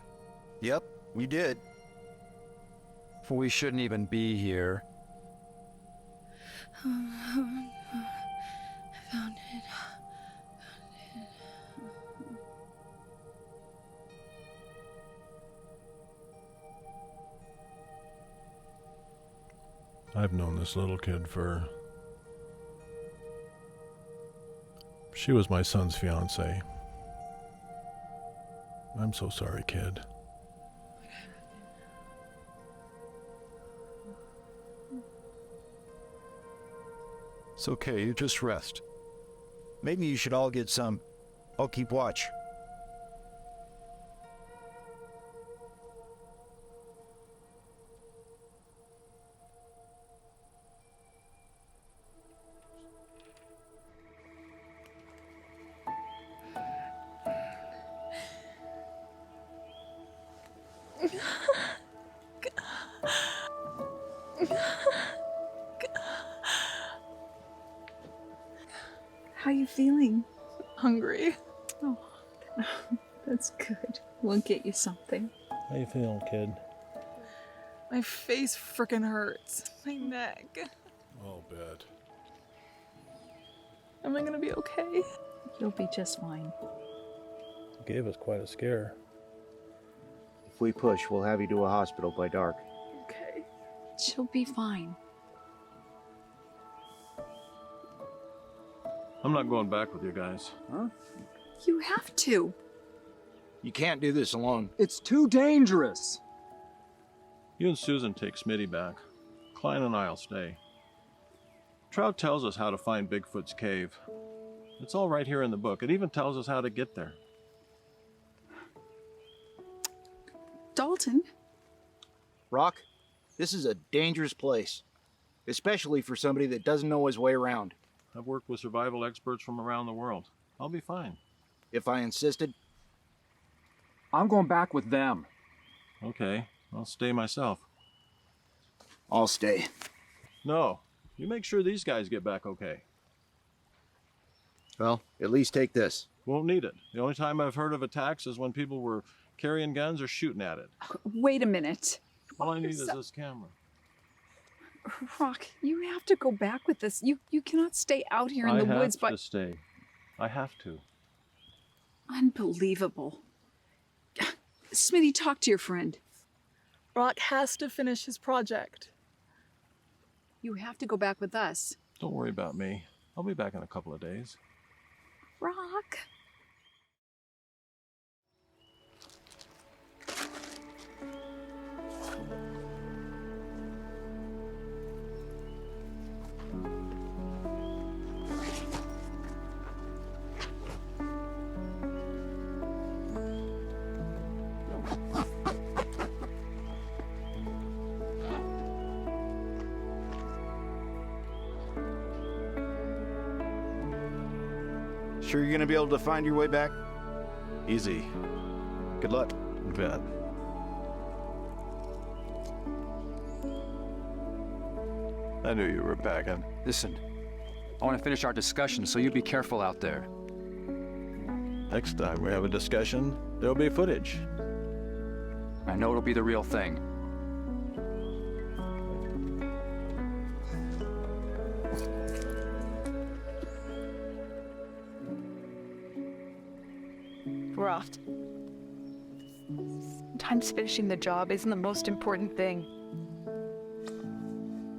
Yep, we did. We shouldn't even be here. I found it. I've known this little kid for... She was my son's fiancée. I'm so sorry, kid. It's okay, you just rest. Maybe you should all get some. I'll keep watch. How you feeling? Hungry. Oh, that's good. We'll get you something. How you feeling, kid? My face frickin' hurts. My neck. I'll bet. Am I gonna be okay? You'll be just fine. You gave us quite a scare. If we push, we'll have you to a hospital by dark. Okay. She'll be fine. I'm not going back with you guys. Huh? You have to. You can't do this alone. It's too dangerous. You and Susan take Smitty back. Klein and I'll stay. Trout tells us how to find Bigfoot's cave. It's all right here in the book. It even tells us how to get there. Dalton? Rock, this is a dangerous place, especially for somebody that doesn't know his way around. I've worked with survival experts from around the world. I'll be fine. If I insisted? I'm going back with them. Okay, I'll stay myself. I'll stay. No, you make sure these guys get back okay. Well, at least take this. Won't need it. The only time I've heard of attacks is when people were carrying guns or shooting at it. Wait a minute. All I need is this camera. Rock, you have to go back with this. You cannot stay out here in the woods, I have to stay. I have to. Unbelievable. Smitty, talk to your friend. Rock has to finish his project. You have to go back with us. Don't worry about me. I'll be back in a couple of days. Rock. Sure you're gonna be able to find your way back? Easy. Good luck. You bet. I knew you were packing. Listen, I want to finish our discussion, so you be careful out there. Next time we have a discussion, there'll be footage. I know it'll be the real thing. We're off. Sometimes finishing the job isn't the most important thing.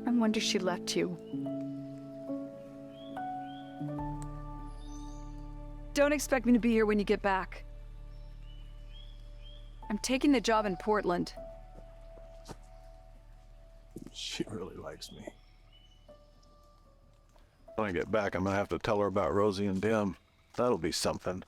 I wonder she left you. Don't expect me to be here when you get back. I'm taking the job in Portland. She really likes me. When I get back, I'm gonna have to tell her about Rosie and Dim. That'll be something.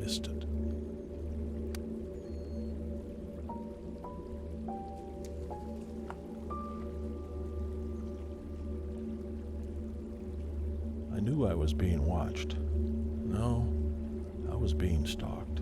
Distant. I knew I was being watched. No, I was being stalked.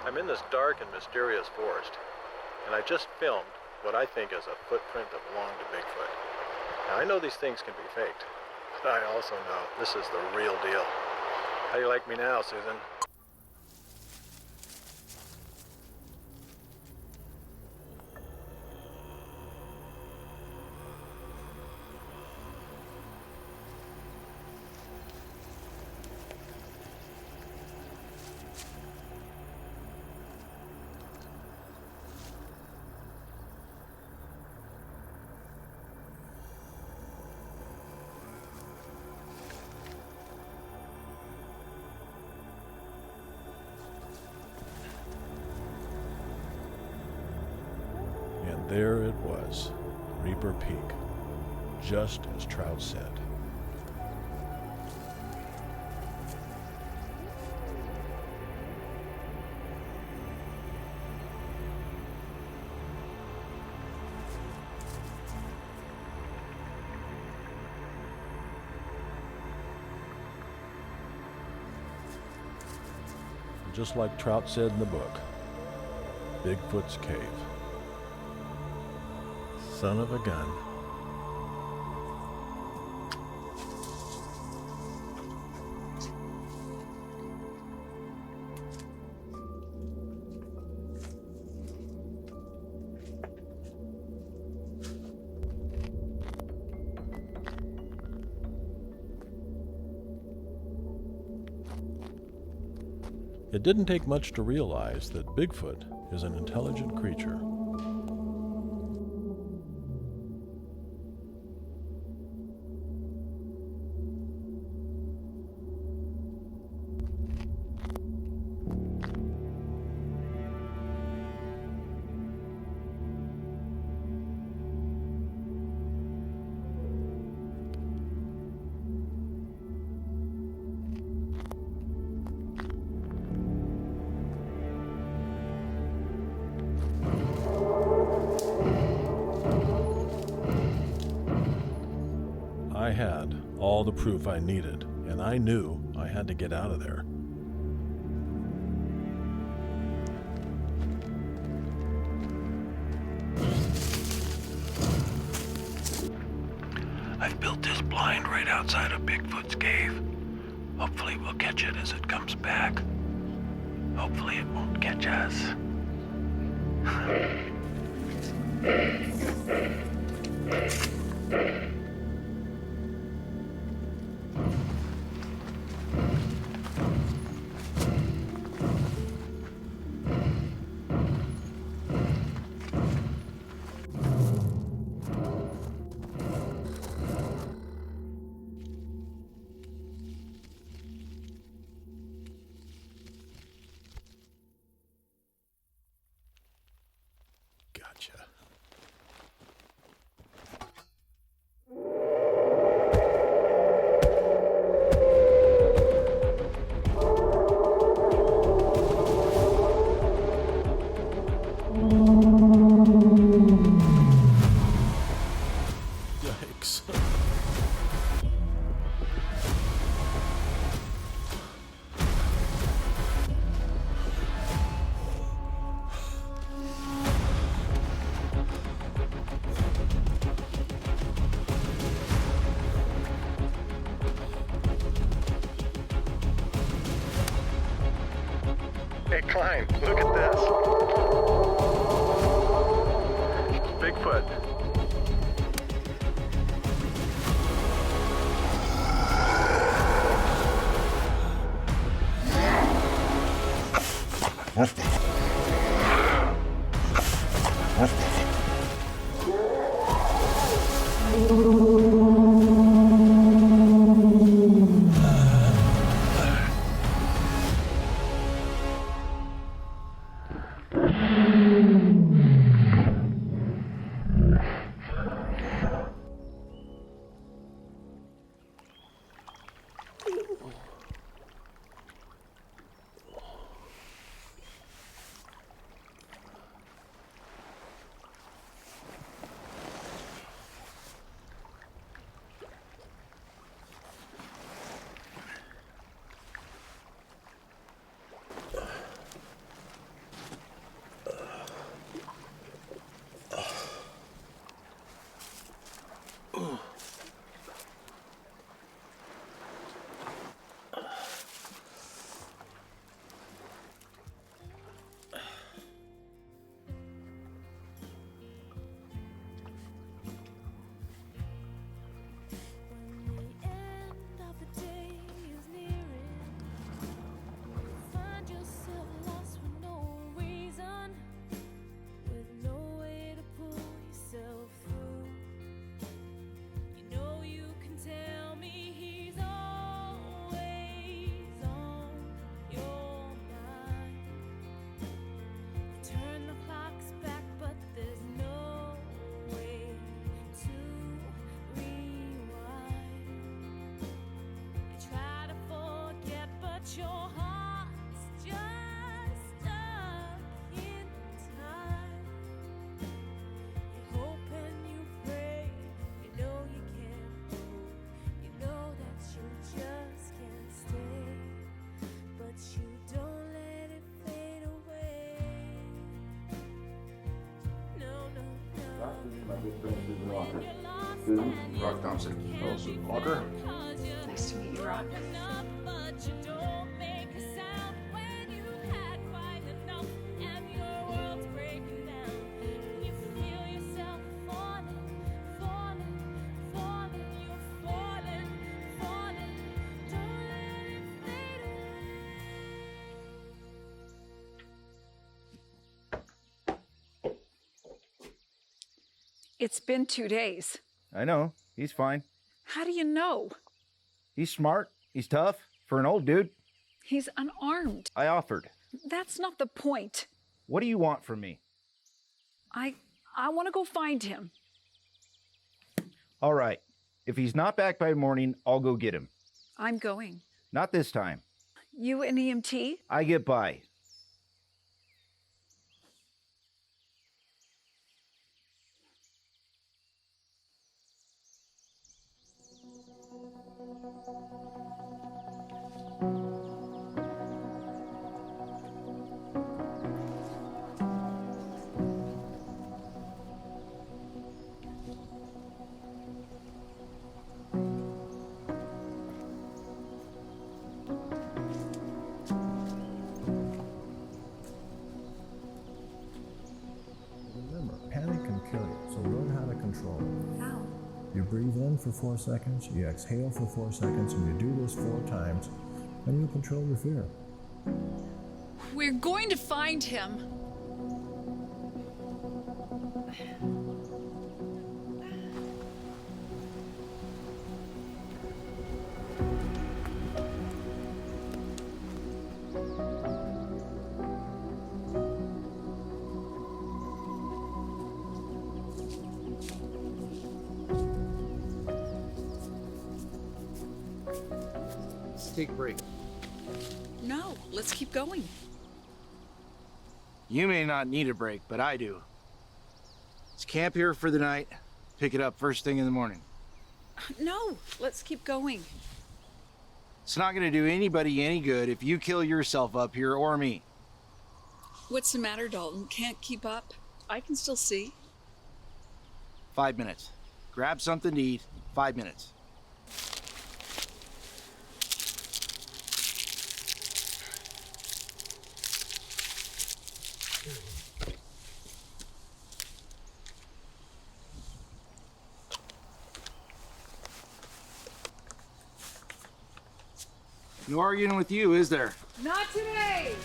I'm in this dark and mysterious forest, and I just filmed what I think is a footprint that belonged to Bigfoot. Now, I know these things can be faked, but I also know this is the real deal. How do you like me now, Susan? And there it was, Reaper Peak, just as Trout said. Just like Trout said in the book, Bigfoot's Cave. Son of a gun. It didn't take much to realize that Bigfoot is an intelligent creature. I had all the proof I needed, and I knew I had to get out of there. I've built this blind right outside of Bigfoot's cave. Hopefully we'll catch it as it comes back. Hopefully it won't catch us. Gotcha. Yikes. Hey, Klein, look at this. Bigfoot. Susan Walker. Susan? Rock Thompson. Oh, Susan Walker. Nice to meet you, Rock. It's been 2 days. I know. He's fine. How do you know? He's smart. He's tough. For an old dude. He's unarmed. I offered. That's not the point. What do you want from me? I want to go find him. All right. If he's not back by morning, I'll go get him. I'm going. Not this time. You an EMT? I get by. Remember, panic can kill you, so learn how to control it. How? You breathe in for 4 seconds, you exhale for 4 seconds, and you do this 4 times, and you control your fear. We're going to find him. Let's take a break. No, let's keep going. You may not need a break, but I do. Let's camp here for the night. Pick it up first thing in the morning. No, let's keep going. It's not going to do anybody any good if you kill yourself up here or me. What's the matter, Dalton? Can't keep up? I can still see. 5 minutes. Grab something to eat. 5 minutes. No arguing with you, is there? Not today!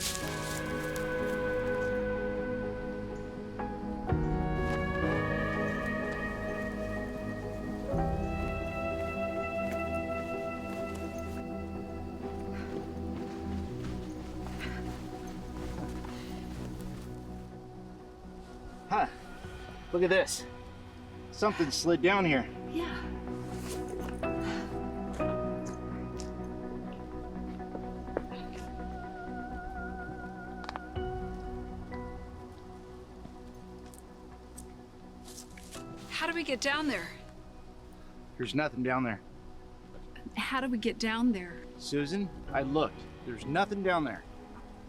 Huh. Look at this. Something slid down here. Yeah. How do we get down there? There's nothing down there. How do we get down there? Susan, I looked. There's nothing down there.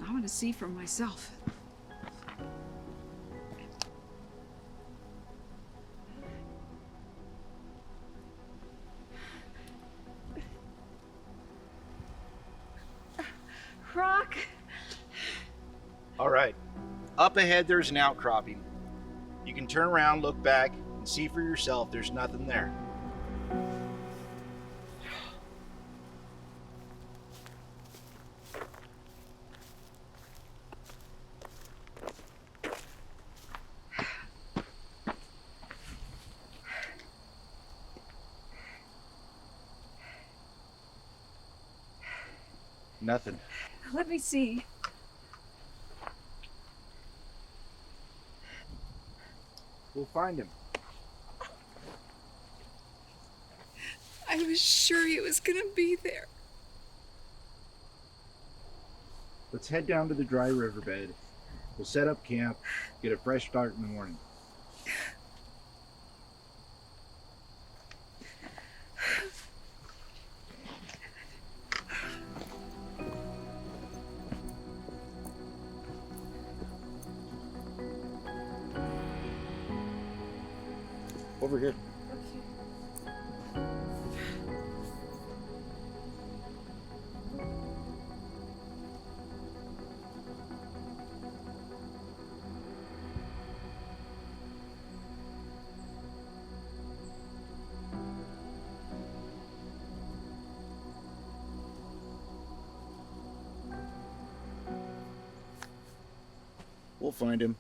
I want to see for myself. Rock! All right. Up ahead, there's an outcropping. You can turn around, look back, and see for yourself there's nothing there. Nothing. Let me see. We'll find him. I was sure he was gonna be there. Let's head down to the dry riverbed. We'll set up camp, get a fresh start in the morning. Over here. We'll find him.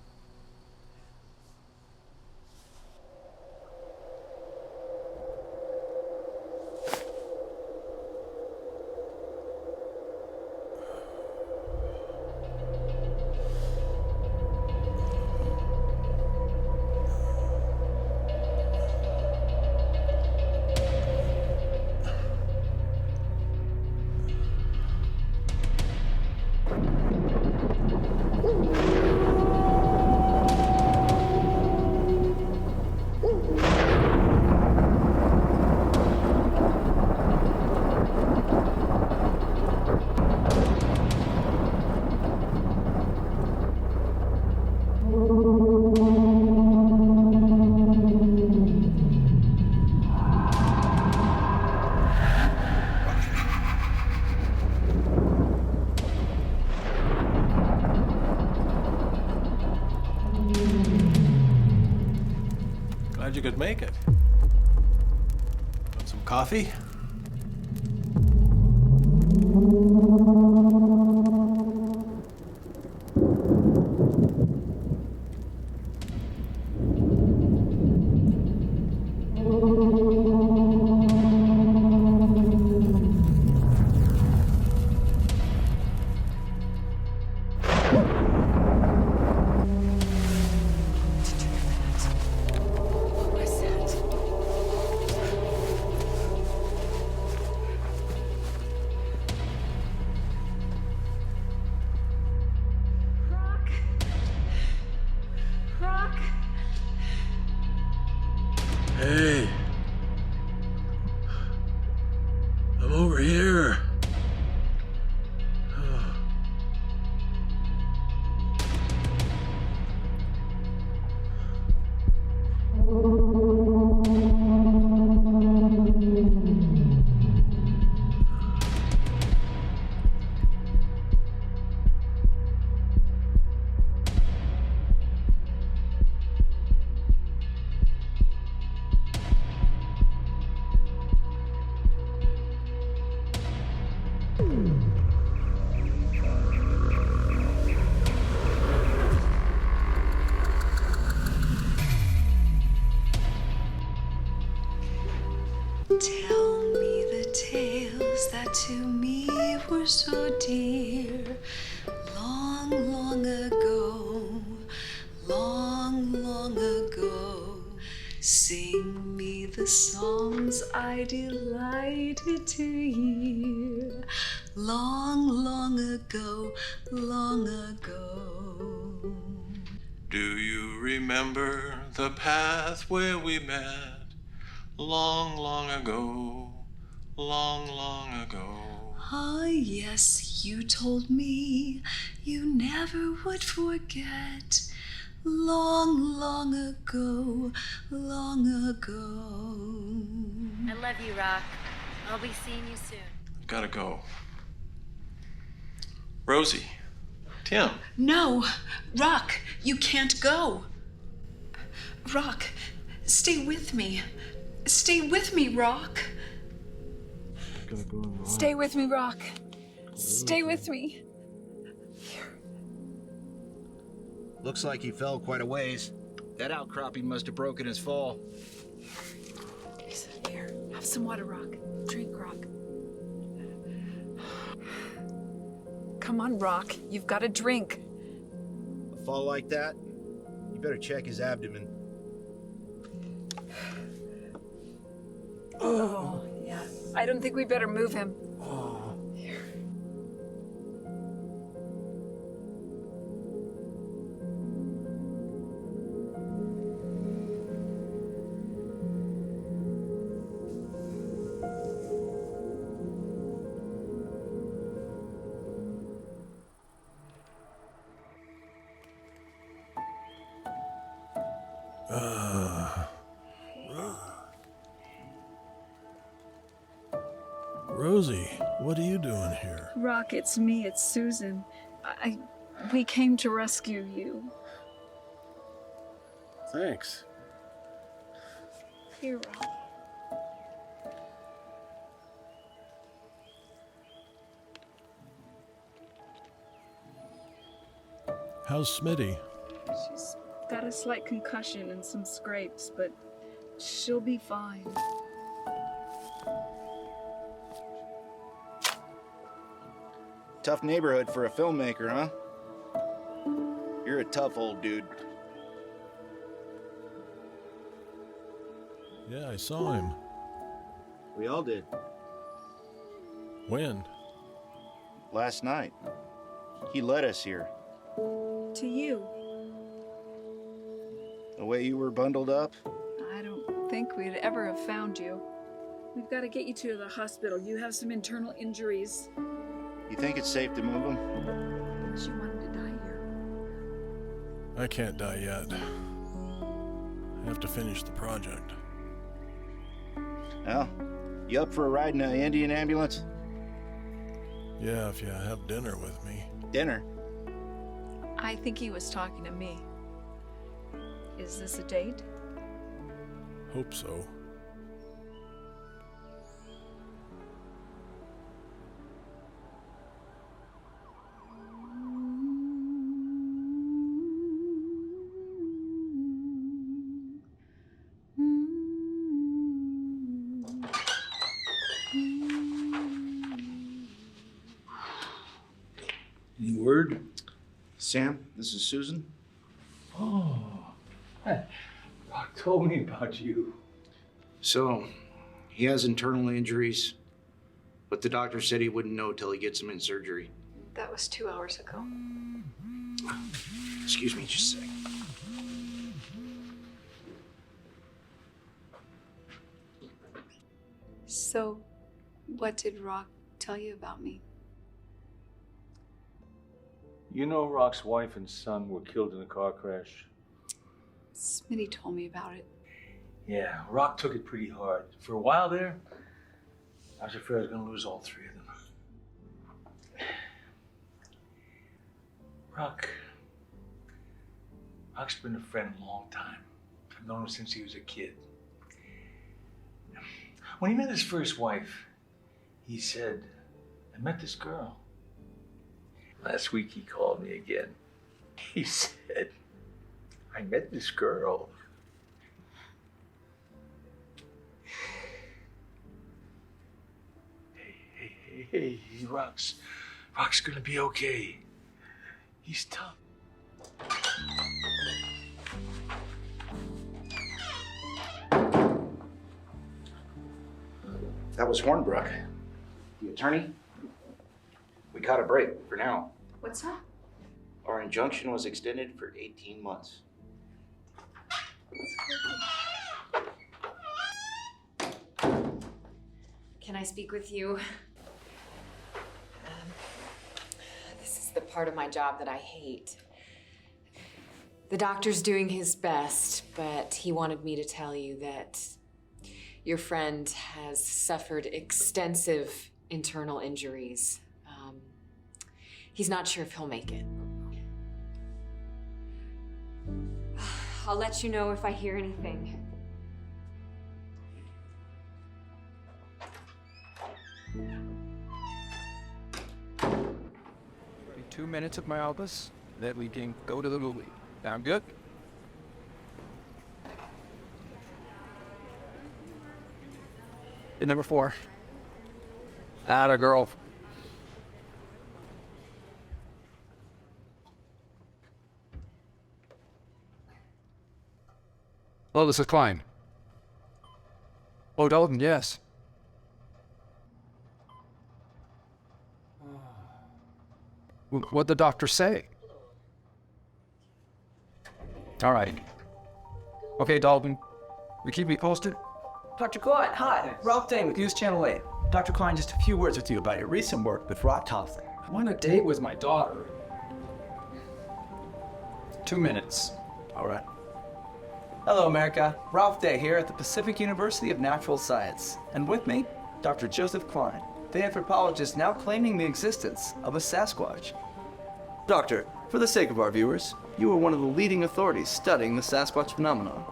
Glad you could make it. Want some coffee? Hey. I'm over here. Tell me the tales that to me were so dear. Long, long ago, long, long ago. Sing me the songs I delighted to hear. Long, long ago, long ago. Do you remember the path where we met? Long, long ago, long, long ago. Ah, yes, you told me you never would forget. Long, long ago, long ago. I love you, Rock. I'll be seeing you soon. Gotta go. Rosie. Tim. No, Rock, you can't go. Rock, stay with me. Stay with me, Rock. Stay with me, Rock. Stay with me. Looks like he fell quite a ways. That outcropping must have broken his fall. Here, have some water, Rock. Drink, Rock. Come on, Rock. You've got to drink. A fall like that, you better check his abdomen. Oh, yeah. I don't think we better move him. Here. Rosie, what are you doing here? Rock, it's me, it's Susan. We came to rescue you. Thanks. Here, Rock. How's Smitty? She's got a slight concussion and some scrapes, but she'll be fine. Tough neighborhood for a filmmaker, huh? You're a tough old dude. Yeah, I saw him. We all did. When? Last night. He led us here. To you. The way you were bundled up? I don't think we'd ever have found you. We've got to get you to the hospital. You have some internal injuries. You think it's safe to move him? Unless you want him to die here. I can't die yet. I have to finish the project. Well, you up for a ride in an Indian ambulance? Yeah, if you have dinner with me. Dinner? I think he was talking to me. Is this a date? Hope so. Any word? Sam, this is Susan. Oh, Rock told me about you. So, he has internal injuries, but the doctor said he wouldn't know till he gets him in surgery. That was 2 hours ago. Excuse me just a sec. So, what did Rock tell you about me? You know Rock's wife and son were killed in a car crash? Smitty told me about it. Yeah, Rock took it pretty hard. For a while there, I was afraid I was going to lose all three of them. Rock's been a friend a long time. I've known him since he was a kid. When he met his first wife, he said, I met this girl. Last week he called me again. He said, I met this girl. Hey, Rock's gonna be okay. He's tough. That was Hornbrook. The attorney? We caught a break for now. What's that? Our injunction was extended for 18 months. Can I speak with you? This is the part of my job that I hate. The doctor's doing his best, but he wanted me to tell you that your friend has suffered extensive internal injuries. He's not sure if he'll make it. I'll let you know if I hear anything. 2 minutes at my office, then we can go to the movie. Sound good? Number 4. Atta girl. Hello, this is Klein. Oh, Dalton, yes. What'd the doctor say? All right. Okay, Dalton. We keep me posted? Dr. Klein, hi. Ralph Dane with News Channel 8. Dr. Klein, just a few words with you about your recent work with Rod Thompson. I want a date with my daughter. 2 minutes. All right. Hello, America. Ralph Day here at the Pacific University of Natural Science. And with me, Dr. Joseph Klein. with anthropologists now claiming the existence of a Sasquatch. Doctor, for the sake of our viewers, you are one of the leading authorities studying the Sasquatch phenomenon.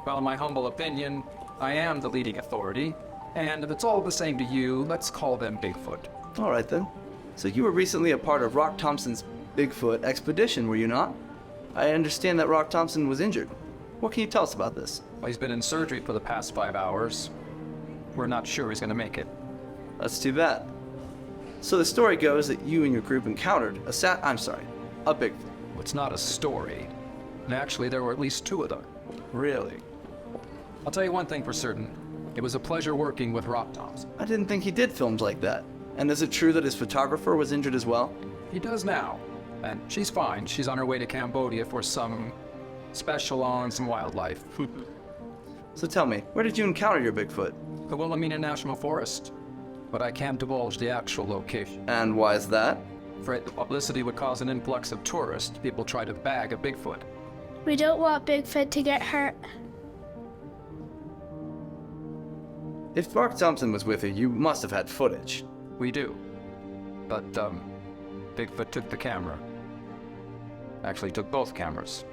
Well, in my humble opinion, I am the leading authority, and if it's all the same to you, let's call them Bigfoot. All right then. So you were recently a part of Rock Thompson's Bigfoot expedition, were you not? I understand that Rock Thompson was injured. What can you tell us about this? Well, he's been in surgery for the past 5 hours. We're not sure he's going to make it. That's too bad. So the story goes that you and your group encountered a Bigfoot. Well, it's not a story. And actually, there were at least 2 of them. Really? I'll tell you one thing for certain. It was a pleasure working with Rock Thompson. I didn't think he did films like that. And is it true that his photographer was injured as well? He does now. And she's fine. She's on her way to Cambodia for some special on some wildlife. So tell me, where did you encounter your Bigfoot? The Wilhelmina National Forest. But I can't divulge the actual location. And why is that? Afraid the publicity would cause an influx of tourists. People try to bag a Bigfoot. We don't want Bigfoot to get hurt. If Rock Thompson was with you, you must have had footage. We do. But, Bigfoot took the camera. Actually took both cameras.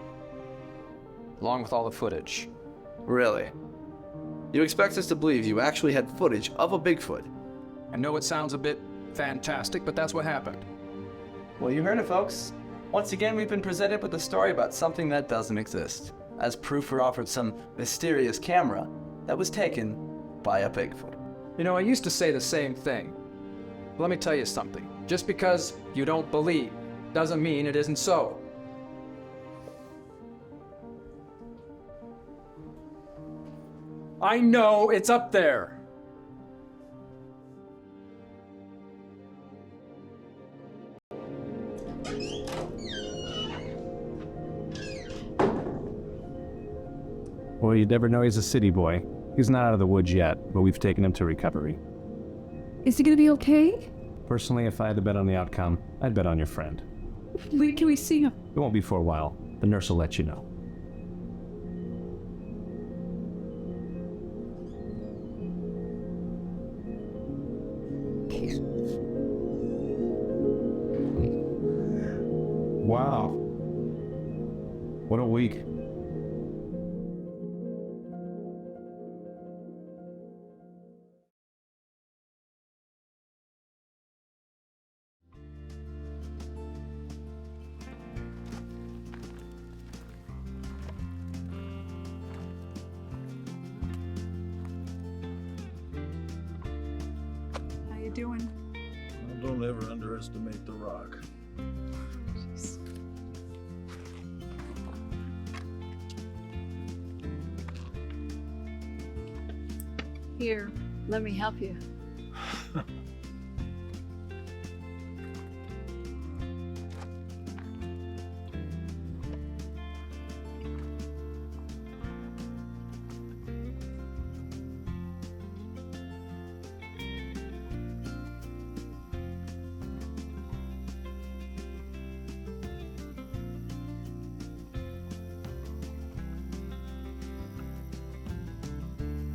Along with all the footage. Really? You expect us to believe you actually had footage of a Bigfoot? I know it sounds a bit fantastic, but that's what happened. Well, you heard it, folks. Once again, we've been presented with a story about something that doesn't exist. As proof, we're offered some mysterious camera that was taken by a Bigfoot. You know, I used to say the same thing. Let me tell you something. Just because you don't believe doesn't mean it isn't so. I know it's up there. Well, you'd never know he's a city boy. He's not out of the woods yet, but we've taken him to recovery. Is he gonna be okay? Personally, if I had to bet on the outcome, I'd bet on your friend. When can we see him? It won't be for a while. The nurse will let you know. Wow. What a week. How you doing? Well, don't ever underestimate the Rock. Here, let me help you.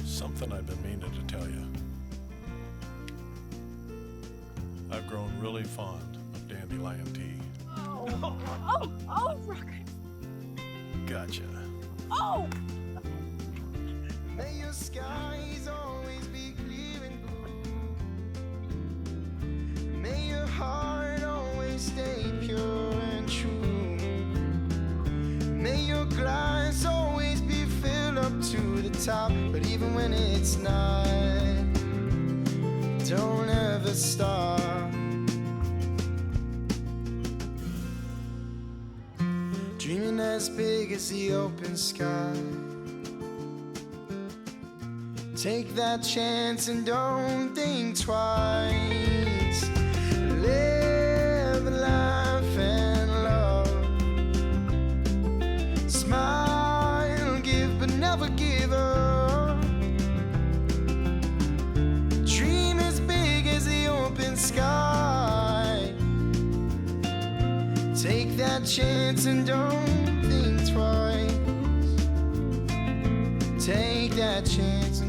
Something I've been meaning to tell you. I've grown really fond of dandelion tea. Oh, Rock. Gotcha. Oh! May your skies always be clear and blue. May your heart always stay pure and true. May your glass always be filled up to the top. But even when it's not, don't ever stop. Dreaming as big as the open sky. Take that chance and don't think twice. Live life and love. Smile, give but never give up. Dream as big as the open sky. Take that chance and don't think twice. Take that chance and